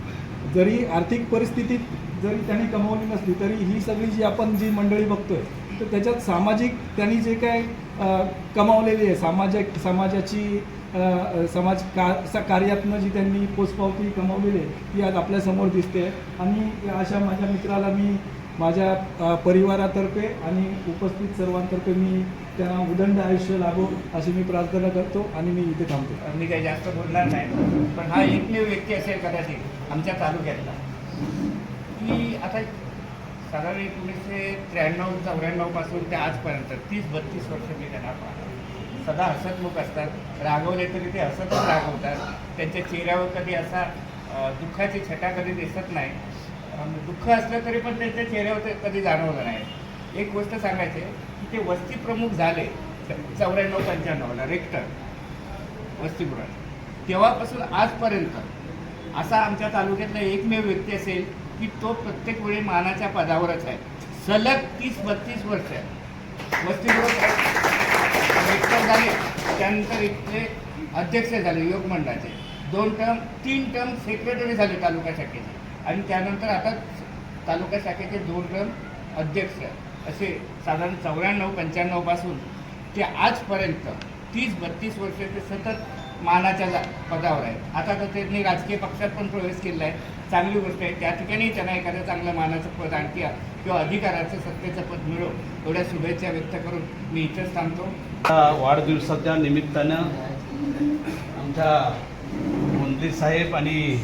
जरी आर्थिक परिस्थितीत जरी त्यांनी कमावली नसली तरी ही सगळी जी आपण जी मंडळी बघतोय तर त्याच्यात सामाजिक त्यांनी जे काय कमावलेली आहे समाजाची कार्यातनं जी त्यांनी पोचपावती कमावलेली आहे ती आज आपल्यासमोर दिसते. आणि अशा माझ्या मित्राला मी माझ्या परिवारातर्फे आणि उपस्थित सर्वांतर्फे मी त्यांना उदंड आयुष्य लाभो अशी मी प्रार्थना करतो आणि मी इथे थांबतो. मी काही जास्त बोलणार नाही पण हा एकमेव व्यक्ती असेल कदाचित आमच्या तालुक्यातला की आता साधारण 1993-94 पासून ते आजपर्यंत 30-32 वर्ष मी त्यांना पाहतो. सदा हसतमुख असतात, रागवले तरी ते हसतच रागवतात. त्यांच्या चेहऱ्यावर कधी असा दुःखाची छटा कधी दिसत नाही. दुःख असलं तरी पण त्यांच्या चेहऱ्यावर ते कधी जाणवलं नाही. एक गोष्ट सांगायची की ते वस्ती प्रमुख झाले 94-95ला रेक्टर वस्तीगृहात तेव्हापासून आजपर्यंत असा आमच्या तालुक्यातला एकमेव व्यक्ती असेल की तो प्रत्येक वेळी मानाच्या पदावरच आहे. सलग 30-32 वर्ष वस्तीगृह रेक्टर झाले, त्यानंतर इथले अध्यक्ष झाले युवक मंडळाचे, 3 टर्म सेक्रेटरी झाले तालुका शाखेचे आणि त्यानंतर आता तालुका शाखेचे 2 टर्म अध्यक्ष असे साधारण 94-95 पासून ते आजपर्यंत 30-32 वर्ष ते सतत मानाच्या पदावर आहेत. आता तर त्यांनी राजकीय पक्षात पण प्रवेश केला आहे, चांगली गोष्ट आहे. त्या ठिकाणी त्यांना एखादं चांगलं मानाचं पद आणखी किंवा अधिकाराचं सत्तेचं पद मिळो एवढ्या शुभेच्छा व्यक्त करून मी इथंच थांबतो. वाढदिवसाच्या निमित्तानं आमच्या मंत्री साहेब आणि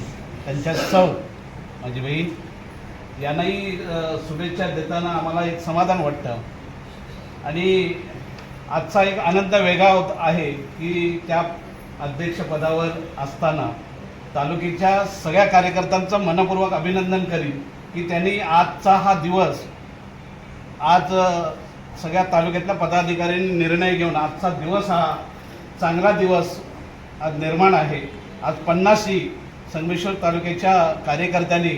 त्यांच्या सौ माझी बहीण यांनाही शुभेच्छा देताना आम्हाला एक समाधान वाटतं आणि आजचा एक आनंद वेगळा होत आहे की त्या अध्यक्षपदावर असताना तालुक्याच्या सगळ्या कार्यकर्त्यांचं मनपूर्वक अभिनंदन करीन की त्यांनी आजचा हा दिवस आज सगळ्या तालुक्यातल्या पदाधिकाऱ्यांनी निर्णय घेऊन आजचा दिवस हा चांगला दिवस आज निर्माण आहे. आज 50शी संगमेश्वर तालुक्याच्या कार्यकर्त्यांनी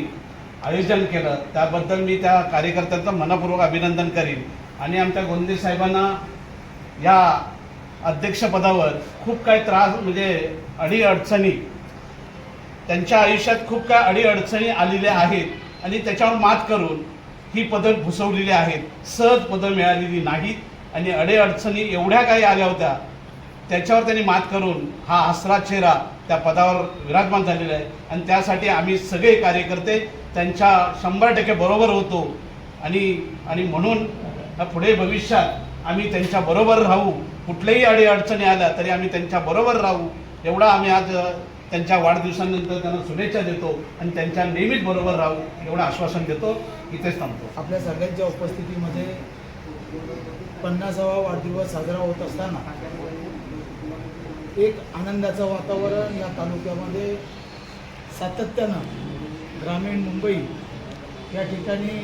आयोजन केलं त्याबद्दल मी त्या कार्यकर्त्यांचं मनपूर्वक अभिनंदन करीन आणि आमच्या गोंदे साहेबांना या अध्यक्षपदावर खूप काही त्रास म्हणजे अडीअडचणी त्यांच्या आयुष्यात खूप काही अडीअडचणी आलेल्या आहेत आणि त्याच्यावर मात करून ही पदं भूषवलेली आहेत. सहज पदं मिळालेली नाहीत आणि अडीअडचणी एवढ्या काही आल्या होत्या त्याच्यावर त्यांनी मात करून हा हसरा चेहरा त्या पदावर विराजमान झालेला आहे आणि त्यासाठी आम्ही सगळे कार्यकर्ते त्यांच्या 100% बरोबर होतो आणि म्हणून पुढे भविष्यात आम्ही त्यांच्या बरोबर राहू. कुठल्याही अडीअडचणी आल्या तरी आम्ही त्यांच्या बरोबर राहू एवढा आम्ही आज त्यांच्या वाढदिवसानंतर त्यांना शुभेच्छा देतो आणि त्यांच्या नेहमीच बरोबर राहू एवढं आश्वासन देतो. इथेच थांबतो. आपल्या सगळ्यांच्या उपस्थितीमध्ये 50वा वाढदिवस साजरा होत असताना एक आनंदाचं वातावरण या तालुक्यामध्ये सातत्यानं ग्रामीण मुंबई या ठिकाणी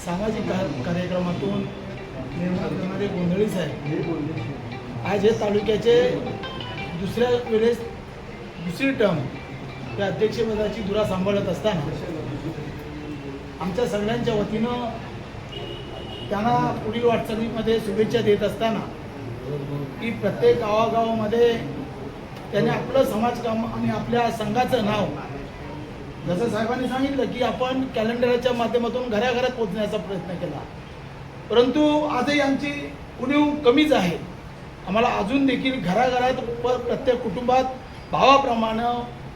सामाजिक कार्यक्रमातून निर्माण करणारे गोंधळीच आहे. आज हे तालुक्याचे दुसऱ्या वेळेस दुसरी टर्म या अध्यक्षपदाची धुरा सांभाळत असताना आमच्या सगळ्यांच्या वतीनं त्यांना पुढील वाटचालीमध्ये शुभेच्छा देत असताना की प्रत्येक गावागावामध्ये त्याने आपलं समाजकाम आणि आपल्या संघाचं नाव, जसं साहेबांनी सांगितलं की आपण कॅलेंडरच्या माध्यमातून घराघरात पोहोचण्याचा प्रयत्न केला, परंतु आजही आमची उणीव कमीच आहे. आम्हाला अजून देखील घराघरात प्रत्येक कुटुंबात भावाप्रमाणे,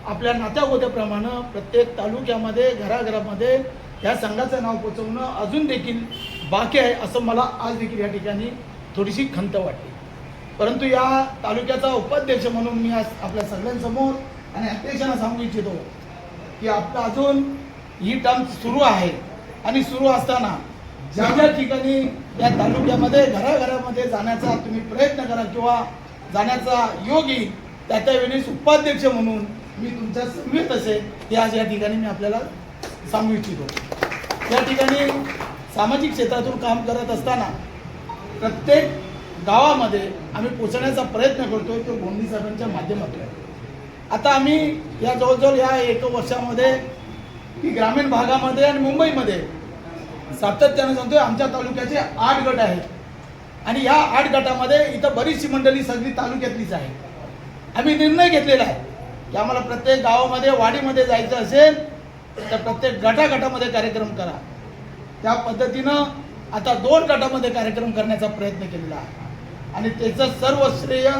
आपल्या नात्यागोत्याप्रमाणे प्रत्येक तालुक्यामध्ये घराघरामध्ये या संघाचं नाव पोचवणं अजून देखील बाकी आहे, असं मला आज देखील या ठिकाणी थोडीशी खंत वाटते. परंतु या तालुक्याचा उपाध्यक्ष म्हणून मी आज आपल्या सगळ्यांसमोर आणि अध्यक्षांना सांगू इच्छितो की आपलं अजून ही टर्म सुरू आहे आणि सुरू असताना ज्या ज्या ठिकाणी या तालुक्यामध्ये घराघरामध्ये जाण्याचा तुम्ही प्रयत्न करा किंवा जाण्याचा योग येईल, त्या वेळेस उपाध्यक्ष म्हणून मी तुमच्या समवेत असेल हे आज या ठिकाणी मी आपल्याला सांगू इच्छितो. या ठिकाणी सामाजिक क्षेत्रातून काम करत असताना प्रत्येक गावामध्ये आम्ही पोचण्याचा प्रयत्न करतोय, तो गोंदी साहेबांच्या माध्यमातून. आता आम्ही या जवळजवळ या 1 वर्षामध्ये की ग्रामीण भागामध्ये आणि मुंबईमध्ये सातत्यानं सांगतोय आमच्या तालुक्याचे 8 गट आहेत आणि या 8 गटामध्ये इथं बरीचशी मंडळी सगळी तालुक्यातलीच आहे. आम्ही निर्णय घेतलेला आहे की आम्हाला प्रत्येक गावामध्ये वाडीमध्ये जायचं असेल तर प्रत्येक गटागटामध्ये कार्यक्रम करा. त्या पद्धतीनं आता 2 गटामध्ये कार्यक्रम करण्याचा प्रयत्न केलेला आहे आणि त्याचं सर्व श्रेय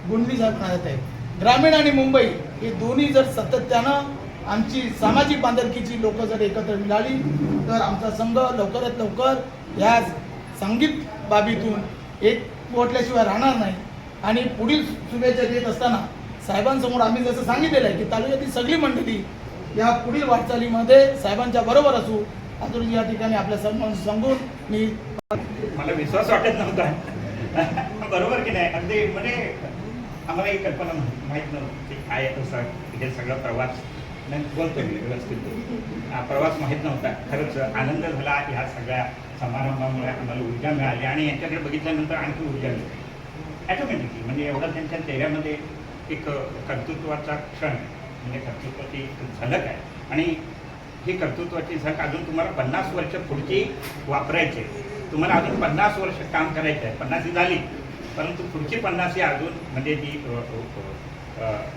गोंदी साहेब मिळत आहे. ग्रामीण आणि मुंबई हे दोन्ही जर सातत्यानं आमची सामाजिक बांधिलकीची लोक जर एकत्र मिळाली तर आमचा संघ लवकरात लवकर या सांघिक बाबीतून एक पोटल्याशिवाय राहणार नाही. आणि पुढील शुभेच्छा देत असताना साहेबांसमोर आम्ही जसं सांगितलेलं आहे की तालुक्यातील सगळी मंडळी या पुढील वाटचालीमध्ये साहेबांच्या बरोबर असू, अजून या ठिकाणी आपल्या सांगून मी मला विश्वास वाटत नव्हता. बरोबर की नाही, अगदी म्हणजे आम्हाला ही कल्पना माहीत नव्हती की काय असं हे सगळं प्रवास नाही बोलतो मी व्यवस्थित. हा प्रवास माहीत नव्हता. खरंच आनंद झाला ह्या सगळ्या समारंभामुळे. आम्हाला ऊर्जा मिळाली आणि यांच्याकडे बघितल्यानंतर आणखी ऊर्जा मिळाली ॲटोमॅटिकली. म्हणजे एवढं त्यांच्या चेहऱ्यामध्ये एक कर्तृत्वाचा क्षण, म्हणजे कर्तृत्वाची झलक आहे. आणि ही कर्तृत्वाची झलक अजून तुम्हाला 50 वर्ष पुढची वापरायची आहे. तुम्हाला अजून 50 वर्ष काम करायचं आहे. 50 झाली, परंतु पुढची 50 अजून म्हणजे जी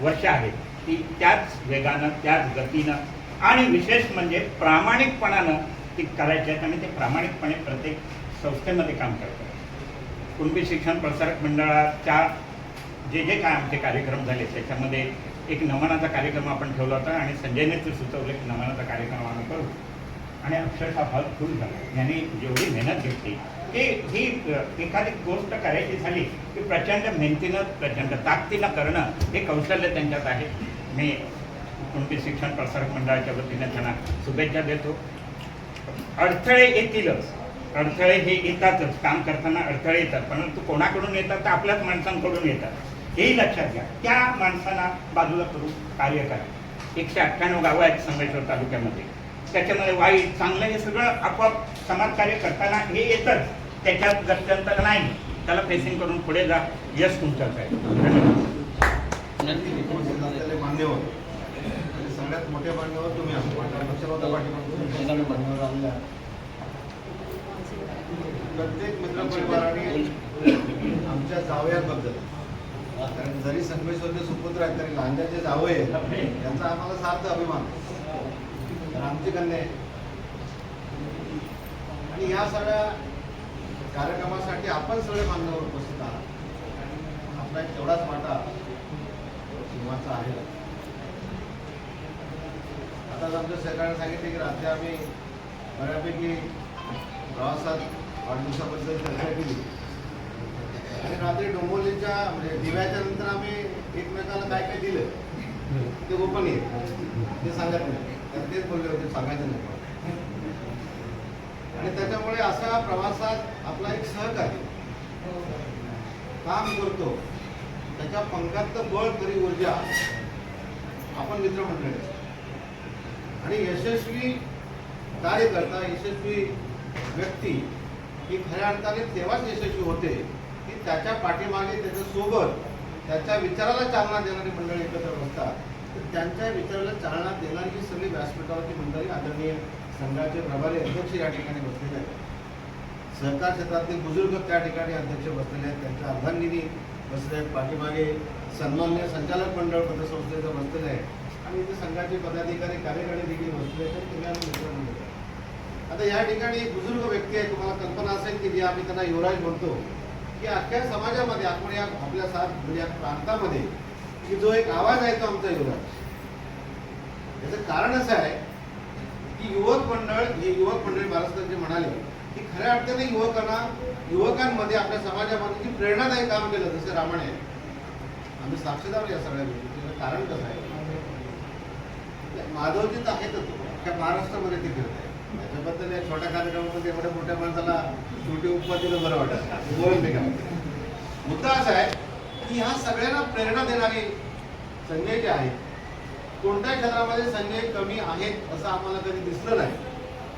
वर्ष आहेत ती त्याच वेगानं, त्याच गतीनं आणि विशेष म्हणजे प्रामाणिकपणानं ती करायची आहेत. आणि ते प्रामाणिकपणे प्रत्येक संस्थेमध्ये काम करतात. कुणबी शिक्षण प्रसारक मंडळाच्या जे काय आमचे कार्यक्रम झाले त्याच्यामध्ये एक नमनाचा कार्यक्रम आपण ठेवला होता आणि संजयने ते सुचवलं की नमनाचा कार्यक्रम आम्ही करू. आणि अक्षरशः भाग खूप झाला. यांनी जेवढी मेहनत घेतली की ही एखादी गोष्ट करायची झाली की प्रचंड मेहनतीनं, प्रचंड ताकदीनं करणं हे कौशल्य त्यांच्यात आहे. मी कुणबी शिक्षण प्रसारक मंडळाच्या वतीने त्यांना शुभेच्छा देतो. अडथळे येतीलच, अडथळे हे येतातच. काम करताना अडथळे येतात, परंतु कोणाकडून येतात तर आपल्याच माणसांकडून येतात. हेही लक्षात घ्या. त्या माणसांना बाजूला करून कार्य करा. 198 गावं आहेत संगमेश्वर तालुक्यामध्ये. त्याच्यामध्ये वाईट चांगलं हे सगळं आपोआप समाजकार्य करताना हे येतच. त्याच्यात गत्यंतर नाही. त्याला फेसिंग करून पुढे जा. यश तुमच्याच आहे. मान्यवर सगळ्यात मोठे मान्यवर तुम्ही प्रत्येक मित्रपरिवाराने आमच्या जावयाबद्दल, कारण जरी संगमेश्वरचे सुपुत्र आहेत तरी लांजाचे जावय यांचा आम्हाला सार्थ अभिमान. तर आमची कन्या आहे आणि या सगळ्या कार्यक्रमासाठी आपण सगळे मान्यवर उपस्थित आहात. आपला एक तेवढाच वाटा सिंहाचा आहे. आताच आमच्या सरकारने सांगितले की रात्री आम्ही बऱ्यापैकी प्रवासात वाढदिवसाबद्दल चर्चा केली आणि रात्री डोंबिवलीच्या म्हणजे दिव्याच्या नंतर आम्ही एकमेकाला काय काय दिलं ते गोपनीय, ते सांगत नाही. तर तेच बोलले होते, सांगायचं नाही. आणि त्याच्यामुळे असा प्रवासात आपला एक सहकार्य काम करतो त्याच्या पंखातलं बळ खरी ऊर्जा आपण मित्रमंडळी असतो. आणि यशस्वी कार्यकर्ता, यशस्वी व्यक्ती ही खऱ्या अर्थाने तेव्हाच यशस्वी होते की त्याच्या पाठीमागे त्याच्या सोबत त्याच्या विचाराला चालना देणारी मंडळी एकत्र बसतात. तर त्यांच्या विचाराला चालना देणारी ही सगळी व्यासपीठावरची मंडळी आदरणीय संघाचे प्रभारी अध्यक्ष या ठिकाणी बसलेले आहेत. सहकार क्षेत्रातले बुजुर्ग त्या ठिकाणी अध्यक्ष बसलेले आहेत, त्यांच्या अर्धांगिनी बसले आहेत, पाठीमागे सन्माननीय संचालक मंडळ पतसंस्थेचं बसलेलं आहे आणि इथे संघाचे पदाधिकारी कार्यकारी देखील बसले आहेत. तुम्ही आम्ही मित्रमंडळ. आता या ठिकाणी एक बुजुर्ग व्यक्ती आहे, तुम्हाला कल्पना असेल की जे आम्ही त्यांना युवराज म्हणतो, की अख्ख्या समाजामध्ये आपण या आपल्या म्हणजे या प्रांतामध्ये की जो एक आवाज आहे तो आमचा युवराज. याचं कारण असं आहे की युवक मंडळ हे युवक मंडळी महाराष्ट्रात जे म्हणाले की खऱ्या अर्थाने युवकांमध्ये आपल्या समाजामध्ये जी प्रेरणादायी काम केलं, जसं रामाने आम्ही साक्षीदार या सगळ्या गोष्टीचं कारण कसं आहे, माधवजी तर आहेतच अख्ख्या महाराष्ट्रामध्ये ते फिरत आहे. त्याच्याबद्दल या छोट्या कार्यक्रमामध्ये एवढ्या मोठ्या माणसाला छोटी उपमा दिलं बरं वाटत बोलून मी काय. मुद्दा असा आहे की ह्या सगळ्यांना प्रेरणा देणारे संजय जे आहेत, कोणत्या क्षेत्रामध्ये संजय कमी आहेत असं आम्हाला कधी दिसलं नाही.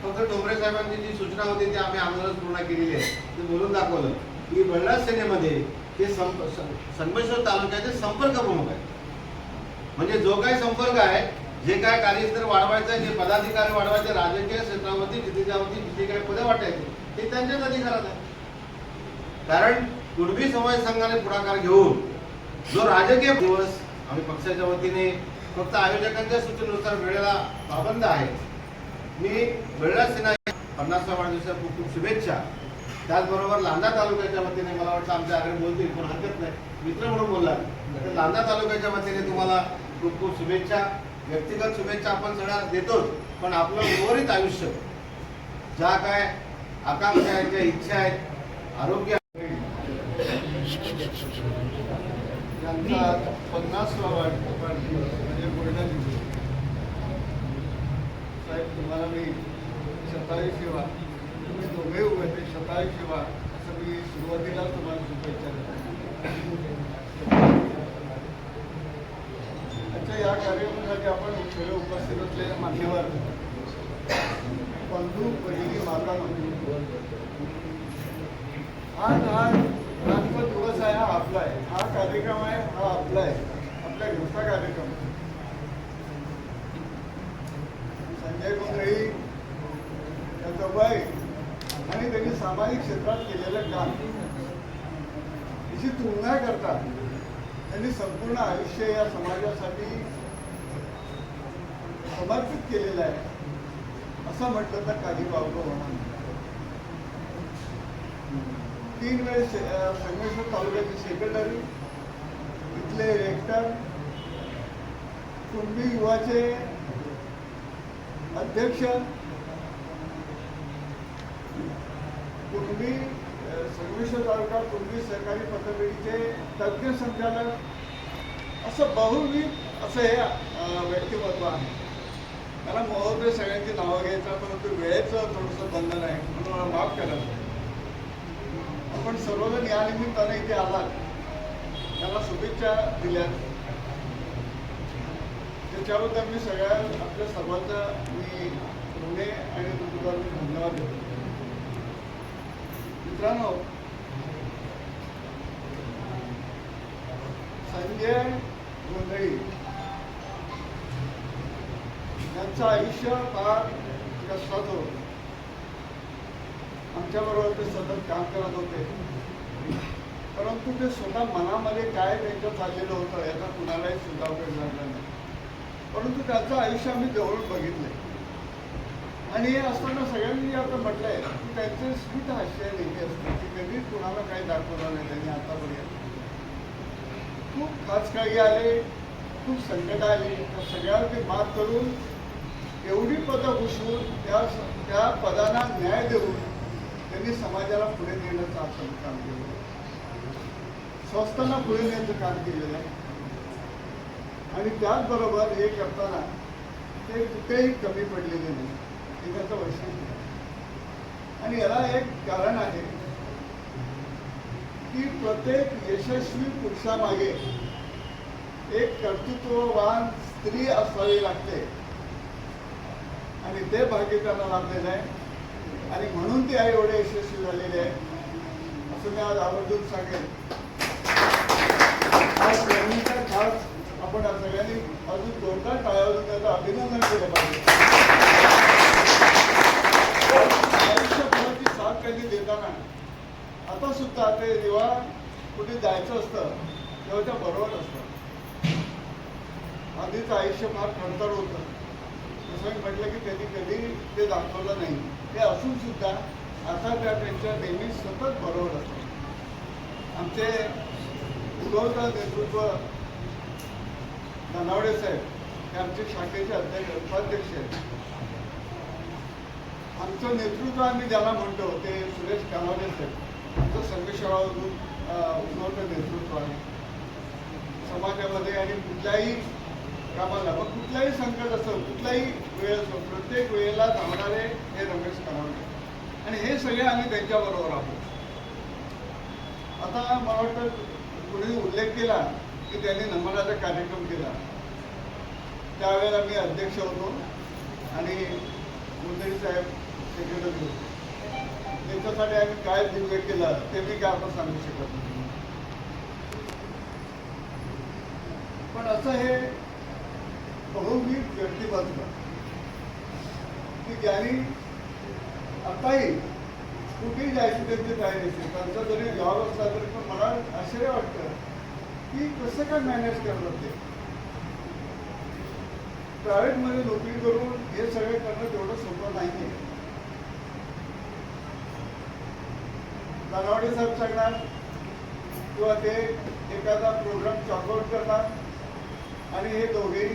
फक्त ठोंबरे साहेबांची जी सूचना होती ती आम्ही आंदोलन पूर्ण केलेली आहे, ते बोलून दाखवलं की बळीराज सेनेमध्ये ते संगमेश्वर तालुक्याचे संपर्क प्रमुख आहे. म्हणजे जो काही संपर्क आहे, जे काय कार्यस्तर वाढवायचं आहे, जे पदाधिकारी वाढवायचे राजकीय क्षेत्रावरती जिथे ज्यावरती जिथे काही पदं वाटायचे ते त्यांच्याच अधिकारात आहे. कारण कुणबी समाज संघाने पुढाकार घेऊन जो राजकीय दिवस आम्ही पक्षाच्या वतीने फक्त आयोजकांच्या सूचनेनुसार वेळेला पाबंद आहे. मी बळीराज सेना 50व्या वाढदिवसाच्या खूप खूप शुभेच्छा. त्याचबरोबर लांजा तालुक्याच्या वतीने मला वाटतं आमच्या आकडे बोलतील पण हरकत नाही, मित्र म्हणून बोलला तर लांजा तालुक्याच्या वतीने तुम्हाला खूप खूप शुभेच्छा. व्यक्तिगत शुभेच्छा आपण सगळ्या देतोच, पण आपलं उर्वरित आयुष्य ज्या काय आकांक्षा आहेत, ज्या इच्छा आहेत, आरोग्य यांचा 50वा वाढदिवस म्हणजे बुलढाणा जिल्हा. साहेब तुम्हाला मी शतायू सेवा, तुम्ही दोघे उभे ते शतायू सेवा असं मी सुरुवातीलाच तुम्हाला शुभेच्छा देतो. अच्छा, या कार्यक्रमासाठी आपण सगळे उपस्थित असलेले मान्यवर बंधू भगिनी माता आज हा राजपथ दिवस आहे, हा आपला आहे, हा कार्यक्रम आहे, हा आपला आहे, आपल्या घरचा कार्यक्रम. संजय मंडळी त्याचं वय आणि त्यांनी सामाजिक क्षेत्रात केलेलं काम याची तुलना करता त्यांनी संपूर्ण आयुष्य या समाजासाठी समर्पित केलेलं आहे असं म्हटलं तर काही वावगं होणार नाही. 3 वेळेस संगमेश्वर तालुक्याचे सेक्रेटरी, इथले रेक्टर, कुणबी युवाचे अध्यक्ष, कुणबी संगमेश्वर तालुका कुणबी सहकारी पतपेढीचे तज्ज्ञ संचालक, असं बहुविध असं हे व्यक्तिमत्व आहे. मला महोदय सगळ्यांची नावं घ्यायचं, परंतु वेळेचं थोडंसं बंधन आहे म्हणून मला माफ करा. आपण सर्वजण या निमित्ताने इथे आलात, त्याला शुभेच्छा दिल्या, त्याच्याबद्दल मी सगळ्या आपल्या सर्वांचा मी ऋणी आणि तुमचा धन्यवाद देतो. मित्रांनो, संजय मंडळी यांचं आयुष्य फार कष्टाचं होतं. आमच्याबरोबर ते सतत काम करत होते, परंतु ते स्वतः मनामध्ये काय त्यांचं चाललेलं होतं याचा कुणालाही सुद्धा उपयोग झाला नाही. परंतु त्याचं आयुष्य आम्ही जवळून बघितलंय आणि हे असताना सगळ्यांनी आता म्हटलंय की त्यांचे स्मित हास्य नेहमी असतं की कधीच कुणाला काही दाखवलं नाही त्यांनी आतापर्यंत. खूप खाचकाळी आले, खूप संकट आली, त्या सगळ्यावरती मात करून एवढी पदं घुसवून त्या पदांना न्याय देऊन त्यांनी समाजाला पुढे नेण्याचं आपण काम केलं, संस्थांना पुढे नेण्याचं काम केलेलं आहे. आणि त्याचबरोबर हे करताना ते कुठेही कमी पडलेले नाही, हे त्याचं वैशिष्ट्य आहे. आणि याला एक कारण आहे की प्रत्येक यशस्वी पुरुषामागे एक कर्तृत्ववान स्त्री असावी लागते आणि ते भाग्य त्यांना लाभलेलं आहे आणि म्हणून ते एवढे यशस्वी झालेले आहे असं मी आज आवर्जून सांगेन. आज नेहमीचा खास आपण आज सगळ्यांनी अजून जोरदार टाळ्यावरून त्याचं अभिनंदन केलं पाहिजे. आयुष्यभराची साथ त्यांनी देताना आता सुद्धा ते जेव्हा कुठे जायचं असतं तेव्हा त्या बरोबर असतं. आधीचं आयुष्य फार खडतर होतं, जसं मी म्हटलं की त्यांनी कधी ते दाखवलं नाही. ते असून सुद्धा आता त्या त्यांच्या नेहमी सतत बरोबर असतात. आमचे उगवतं नेतृत्व धनावडे साहेब हे आमचे शाखेचे उपाध्यक्ष आहेत. आमचं नेतृत्व आम्ही ज्याला म्हणतो ते सुरेश कानावडे साहेब आमचं संघर्षावरून उगवतं नेतृत्व आहे समाजामध्ये. आणि कुठल्याही कामाला मग कुठलाही संकट असो, कुठलाही वेळ असो, प्रत्येक वेळेला धावणारे हे रमेश कानावडे आणि हे सगळे आम्ही त्यांच्याबरोबर आहोत. आता मला वाटतं कुणी उल्लेख केला की त्यांनी नमनाचा कार्यक्रम केला, त्यावेळेला मी अध्यक्ष होतो आणि मुंदडी साहेब सेक्रेटरी होते. त्यांच्यासाठी आम्ही काय दिव्य केलं ते मी काय आपण सांगू शकत नाही. पण असं हे बहुविध व्यक्तिमत्व की ज्यांनी आताही कुठेही जायची त्यांची तयारी असेल, त्यांचा जरी जॉब असला तरी पण मला आश्चर्य वाटतं की कसं काय मॅनेज करतात ते. प्रायव्हेटमध्ये नोकरी करून हे सगळे करणं तेवढं सोपं नाही आहे. दानवडे साहेब सांगणार किंवा ते एखादा प्रोग्राम चॉकआउट करणार आणि हे दोघेही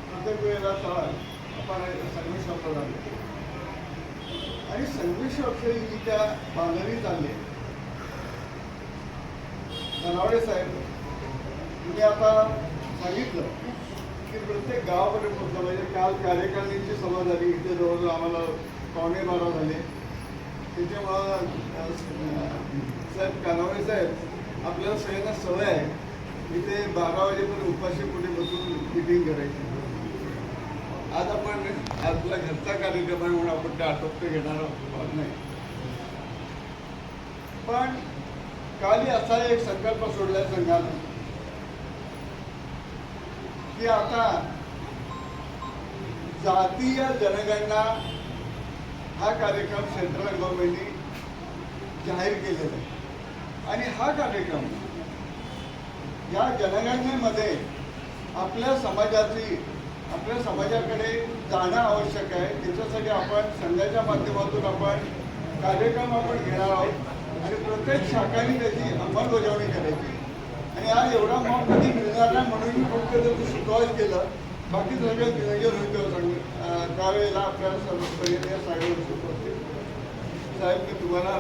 प्रत्येक वेळेला आपण सर्व्हिस वापरला आणि 26 वर्ष ही त्या बांधणी चालली. दानवडे साहेब तुम्ही आता सांगितलं की प्रत्येक गावापर्यंत पोहोचलं. म्हणजे काल कार्यकारिणीची सभा झाली, इथे जवळजवळ आम्हाला 11:15 झाले. त्याच्यामुळं साहेब कानावडे साहेब आपल्याला सगळ्यांना सवय आहे इथे 12 वाजेपर्यंत उपाशी कुठे बसून मिटिंग करायची. आज आपण आपला घरचा कार्यक्रम आहे म्हणून आपण ते आटोपते घेणार आहोत नाही. पण काल असा एक संकल्प सोडला संघाने की आता जातीय जनगणना हा कार्यक्रम सेंट्रल गव्हर्नमेंटने जाहीर केलेला आहे आणि हा कार्यक्रम या जनगणनेमध्ये आपल्या समाजाकडे जाणं आवश्यक आहे. त्याच्यासाठी आपण संघाच्या माध्यमातून आपण कार्यक्रम आपण घेणार आहोत आणि प्रत्येक शाखांनी त्याची अंमलबजावणी करायची. आणि आज एवढा मॉब कधी मिळणार नाही म्हणून मी फक्त त्याचं सुतोवाच केलं. बाकी सगळं नियोजन होतं सगळं. त्यावेळेला आपल्याला सर्व साहेब साहेब मी तुम्हाला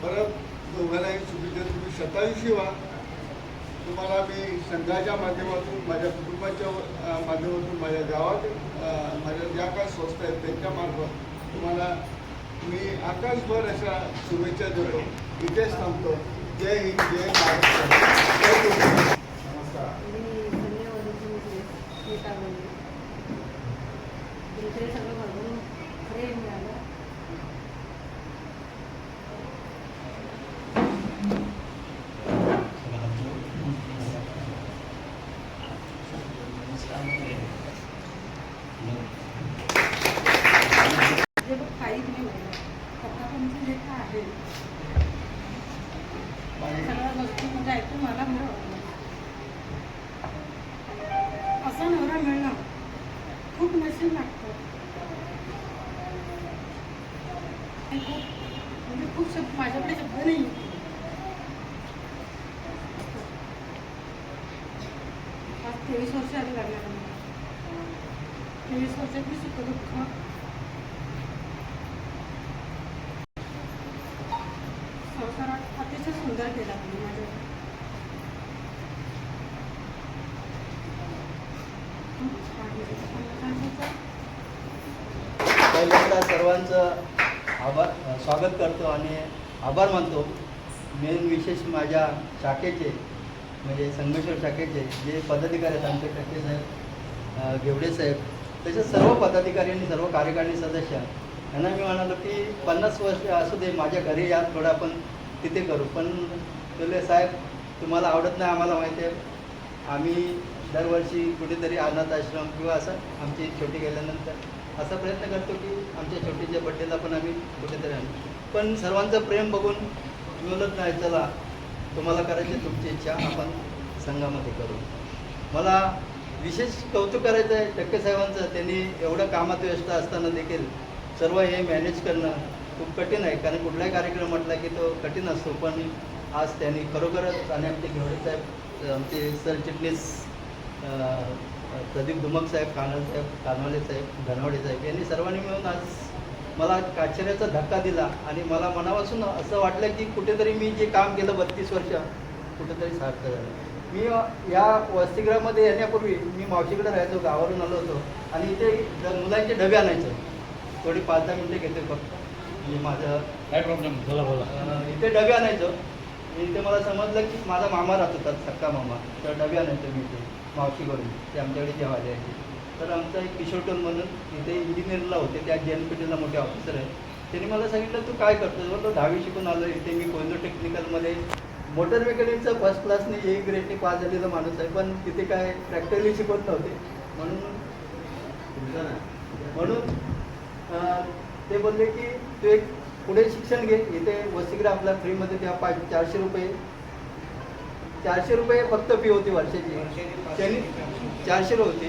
परत दोघांनाही शुभेच्छा. तुम्ही 27वी व्हा. तुम्हाला मी संघाच्या माध्यमातून, माझ्या कुटुंबाच्या माध्यमातून, माझ्या गावात माझ्या ज्या काही संस्था आहेत त्यांच्यामार्फत तुम्हाला मी आकाशभर अशा शुभेच्छा देतो. इथेच थांबतो. जय हिंद, जय महाराष्ट्र. नमस्कार. तुमचे सगळं भरपूर प्रेम मिळालं. काहीच नाही मिळालं. आतापर्यंत जे काय आहे सगळ्या गोष्टी म्हणजे ऐकून मला मिळालं. असा नवरा मिळणं खूप नशीब लागतं. खूप म्हणजे खूप शब्द माझ्याकडे शब्द नाही. आज 23 वर्ष आधी लागणार. 23 वर्षात मी सुख दुःख संसारात अतिशय सुंदर केला तुम्ही माझ्या. पहिल्यांदा सर्वांचं स्वागत करतो आणि आभार मानतो. मेन विशेष माझ्या शाखेचे म्हणजे संगमेश्वर शाखेचे जे पदाधिकारी आहेत आमचे टक्के साहेब, घेवडे साहेब, तसे सर्व पदाधिकारी आणि सर्व कार्यकारिणी सदस्य यांना मी म्हणालो की 50 वर्ष असू दे, माझ्या घरी या, थोडं आपण तिथे करू. पण बोलले साहेब तुम्हाला आवडत नाही, आम्हाला माहिती आहे, आम्ही दरवर्षी कुठेतरी अनाथ आश्रम किंवा असं आमची छोटी गेल्यानंतर असा प्रयत्न करतो की आमच्या छोटीच्या बड्डेला पण आम्ही कुठेतरी आणू. पण सर्वांचं प्रेम बघून बोलत नाही, चला तुम्हाला करायची तुमची इच्छा, आपण संघामध्ये करू. मला विशेष कौतुक करायचं आहे टक्के साहेबांचं. त्यांनी एवढं कामात व्यस्त असताना देखील सर्व हे मॅनेज करणं खूप कठीण आहे, कारण कुठलाही कार्यक्रम म्हटला की तो कठीण असतो. पण आज त्यांनी खरोखरच, आणि आमचे घेवडे साहेब, आमचे सरचिटणीस प्रदीप धुमक साहेब, कानवाले साहेब, धनवडे साहेब यांनी सर्वांनी मिळून आज मला आश्चर्याचा धक्का दिला आणि मला मनापासून असं वाटलं की कुठेतरी मी जे काम केलं 32 वर्ष कुठेतरी सार्थ झालं. मी या वसतिगृहामध्ये येण्यापूर्वी मी मावशीकडे राहायचो, गावावरून आलो होतो आणि इथे मुलांचे डबे आणायचो. थोडी 5-10 मिनटं घेते फक्त, म्हणजे माझं काय प्रॉब्लेम, बोला. इथे डबे आणायचो. इथे मला समजलं की माझा मामा राहत होता, सक्का मामा, तर डबे आणायचो मी इथे मावशीकडून, ते आमच्याकडे जेव्हा यायचे. तर आमचा एक किशोर टोल म्हणून इथे इंजिनिअरला होते, त्या JNPTला मोठे ऑफिसर आहे. त्यांनी मला सांगितलं तू काय करतो? बोलतो 10वी शिकून आलो इथे मी, कोयलो टेक्निकलमध्ये मोटर मेकॅनिकचं फर्स्ट क्लासने A ग्रेडने पास झालेला माणूस आहे, पण तिथे काय प्रॅक्टिकली शिकवत नव्हते. म्हणून ते बोलले की तू एक पुढे शिक्षण घे, इथे वसतिगृह आपला फ्रीमध्ये त्या 400 रुपये फक्त फी होती वर्षाची. त्यांनी 400 होती.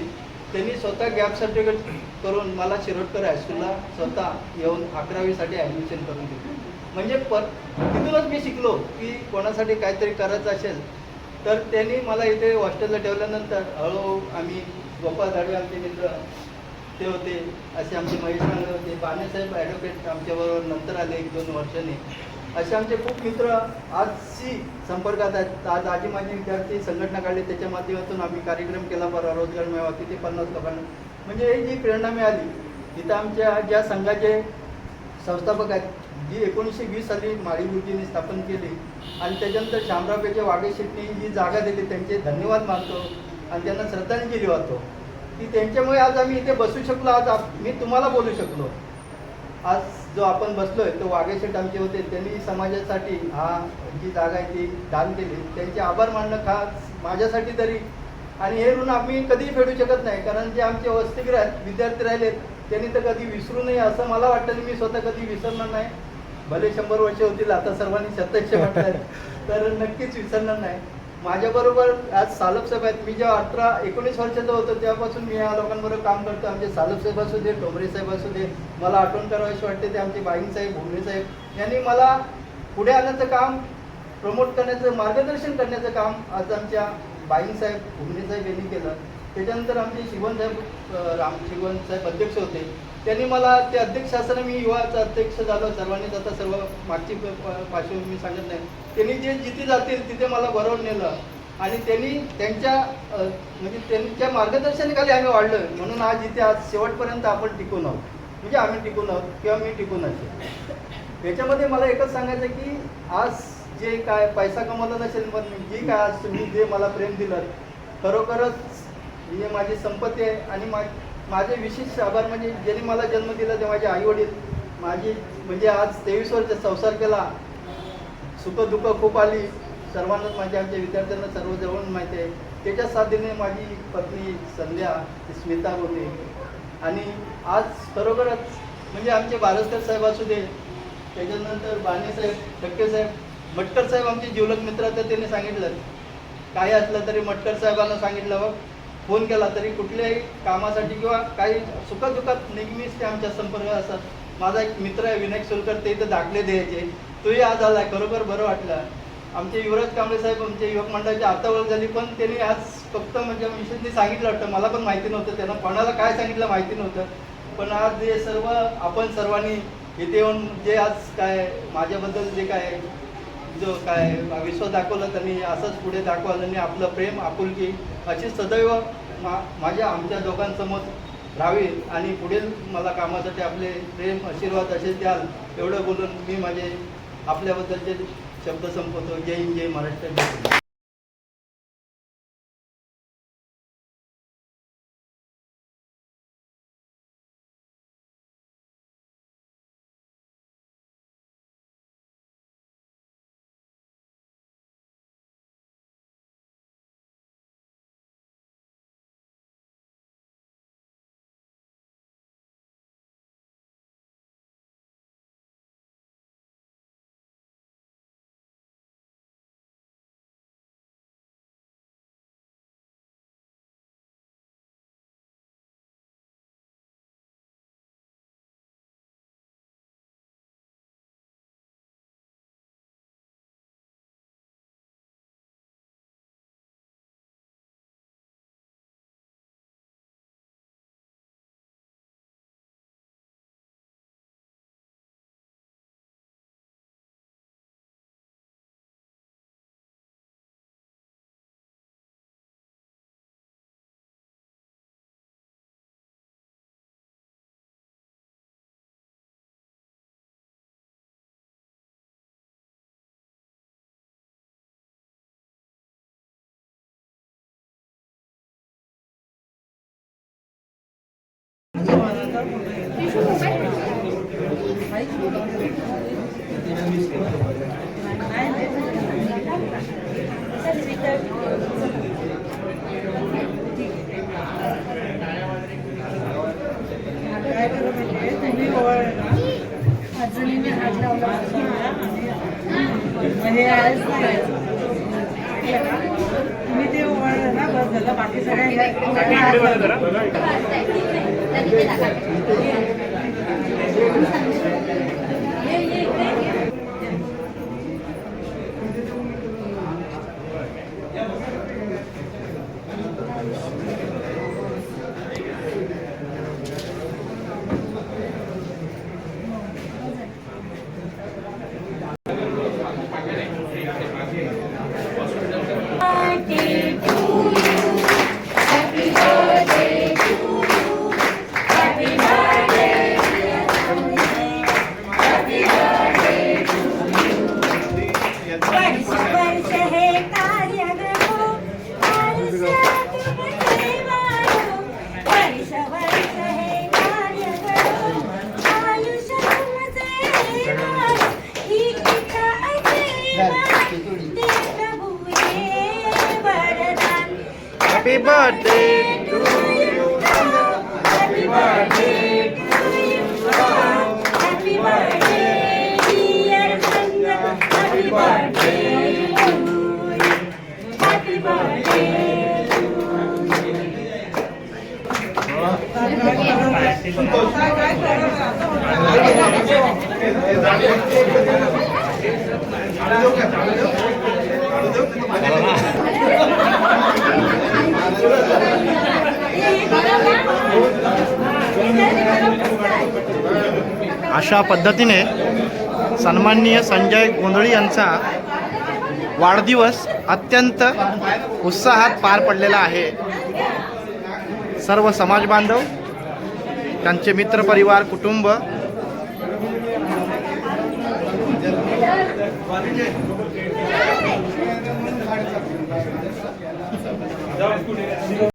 त्यांनी स्वतः गॅप सर्टिफिकेट करून मला शिरोडकर हायस्कूलला स्वतः येऊन 11वीसाठी ॲडमिशन करून दिली. म्हणजे तिथूनच मी शिकलो की कोणासाठी काहीतरी करायचं असेल तर त्यांनी मला इथे हॉस्टेलला ठेवल्यानंतर हळूहळू आम्ही, गोपाळ धाडवे आमचे मित्र ते होते, असे आमचे महेश रांगे होते, बाणेसाहेब ॲडव्होकेट आमच्याबरोबर नंतर आले 1-2 वर्षांनी. असे आमचे खूप मित्र आजशी संपर्कात आहेत. आज आजी माझी विद्यार्थी संघटना काढली, त्याच्या माध्यमातून आम्ही कार्यक्रम केला बरा, रोजगार मेळावा, तिथे 50 लोकांना. म्हणजे ही जी प्रेरणा मिळाली. इथं आमच्या ज्या संघाचे संस्थापक आहेत, जी 1920 साली माळी गुरुजींनी स्थापन केली आणि त्याच्यानंतर शामराव पेचे वाघे शेट्टी जी जागा दिली, त्यांचे धन्यवाद मानतो आणि त्यांना श्रद्धांजली वाहतो की त्यांच्यामुळे आज आम्ही इथे बसू शकलो. आज मी तुम्हाला बोलू शकलो. आज जो आपण बसलोय तो वाघे शेट आमचे होते, त्यांनी समाजासाठी जी जागा आहे ती दान केली. त्यांचे आभार मानणं खास माझ्यासाठी तरी, आणि हे ऋण आम्ही कधीही फेडू शकत नाही, कारण जे आमचे वसतिगृहात विद्यार्थी राहिलेत त्यांनी तर कधी विसरू नये असं मला वाटतं आणि मी स्वतः कधी विसरणार नाही. भले 100 वर्ष होतील, आता सर्वांनी 27 म्हटलं तर नक्कीच विसरणार नाही. माझ्याबरोबर आज सालप साहेब आहेत. मी जेव्हा 18-19 वर्षाचा होतो तेव्हापासून मी या लोकांबरोबर काम करतो. आमचे सालप साहेब असू दे, टोबरे साहेब असू दे, मला आठवण करावीशी वाटते ते आमचे बाईंग साहेब, भुमरे साहेब यांनी मला पुढे आणण्याचं काम, प्रमोट करण्याचं, मार्गदर्शन करण्याचं काम आज आमच्या बाईंग साहेब, भुमरे साहेब यांनी केलं. त्याच्यानंतर आमचे शिवण साहेब अध्यक्ष होते, त्यांनी मला ते अध्यक्ष असताना मी युवाचा अध्यक्ष झालो. सर्वांनीच आता सर्व मागची पार्श्वभूमी सांगत नाही. त्यांनी जे जिथे जातील तिथे मला बरोबर नेलं आणि त्यांनी त्यांच्या मार्गदर्शनाखाली आम्ही वाढलो. म्हणून आज इथे आज शेवटपर्यंत आपण टिकून आहोत, म्हणजे आम्ही टिकून आहोत किंवा मी टिकून असेल. याच्यामध्ये मला एकच सांगायचं की आज जे काय पैसा कमवला नसेल, पण जी काय आज तुम्ही जे मला प्रेम दिलं, खरोखरच ही माझी संपत्ती आहे. आणि माझे विशेष आभार म्हणजे ज्यांनी मला जन्म दिला ते माझे आईवडील. माझी म्हणजे आज 23 वर्ष संसार केला, सुखदुःख खूप आली, सर्वांनाच माझ्या आमच्या विद्यार्थ्यांना सर्व जवळून माहिती आहे. त्याच्या साथीने माझी पत्नी संध्या, स्मिता होती. आणि आज खरोखरच म्हणजे आमचे बारसकर साहेब असू दे, त्याच्यानंतर बाणेसाहेब, टक्के साहेब, मटकर साहेब आमचे जिवलग मित्र तर त्यांनी सांगितलं काही असलं तरी मटकर साहेबांना सांगितलं, व फोन केला तरी कुठल्याही कामासाठी किंवा काही सुखदुःखात नेहमीच ते आमच्या संपर्कात असतात. माझा एक मित्र आहे विनायक सोलकर, ते इथं दाखले द्यायचे, तोही आज आला, खरोखर बरं वाटलं. आमचे युवराज कांबळे साहेब आमचे युवक मंडळाची आता ओळख झाली, पण त्यांनी आज फक्त म्हणजे विशेषने सांगितलं वाटतं, मला पण माहिती नव्हतं, त्यांना कोणाला काय सांगितलं माहिती नव्हतं. पण आज हे सर्व आपण सर्वांनी इथे येऊन जे आज काय माझ्याबद्दल जे काय जो काय विश्वास दाखवला त्यांनी असंच पुढे दाखवाल आणि आपलं प्रेम आपुलकी अशी सदैव माझ्या आमच्या दोघांसमोर राहावी आणि पुढील मला कामासाठी आपले प्रेम आशीर्वाद असे द्याल, एवढं बोलून मी माझे आपल्याबद्दलचे शब्द संपवतो. जय हिंद, जय महाराष्ट्र. तुम्ही ते ओवाळलं ना बस झालं बाकी सगळ्या Happy birthday to you. Happy birthday to you. Happy birthday, dear Sangha. Happy birthday to you. Happy birthday to अशा पद्धतीने सन्माननीय संजय गोंधळी यांचा वाढदिवस अत्यंत उत्साहात पार पडलेला आहे. सर्व समाज बांधव, त्यांचे मित्रपरिवार, कुटुंब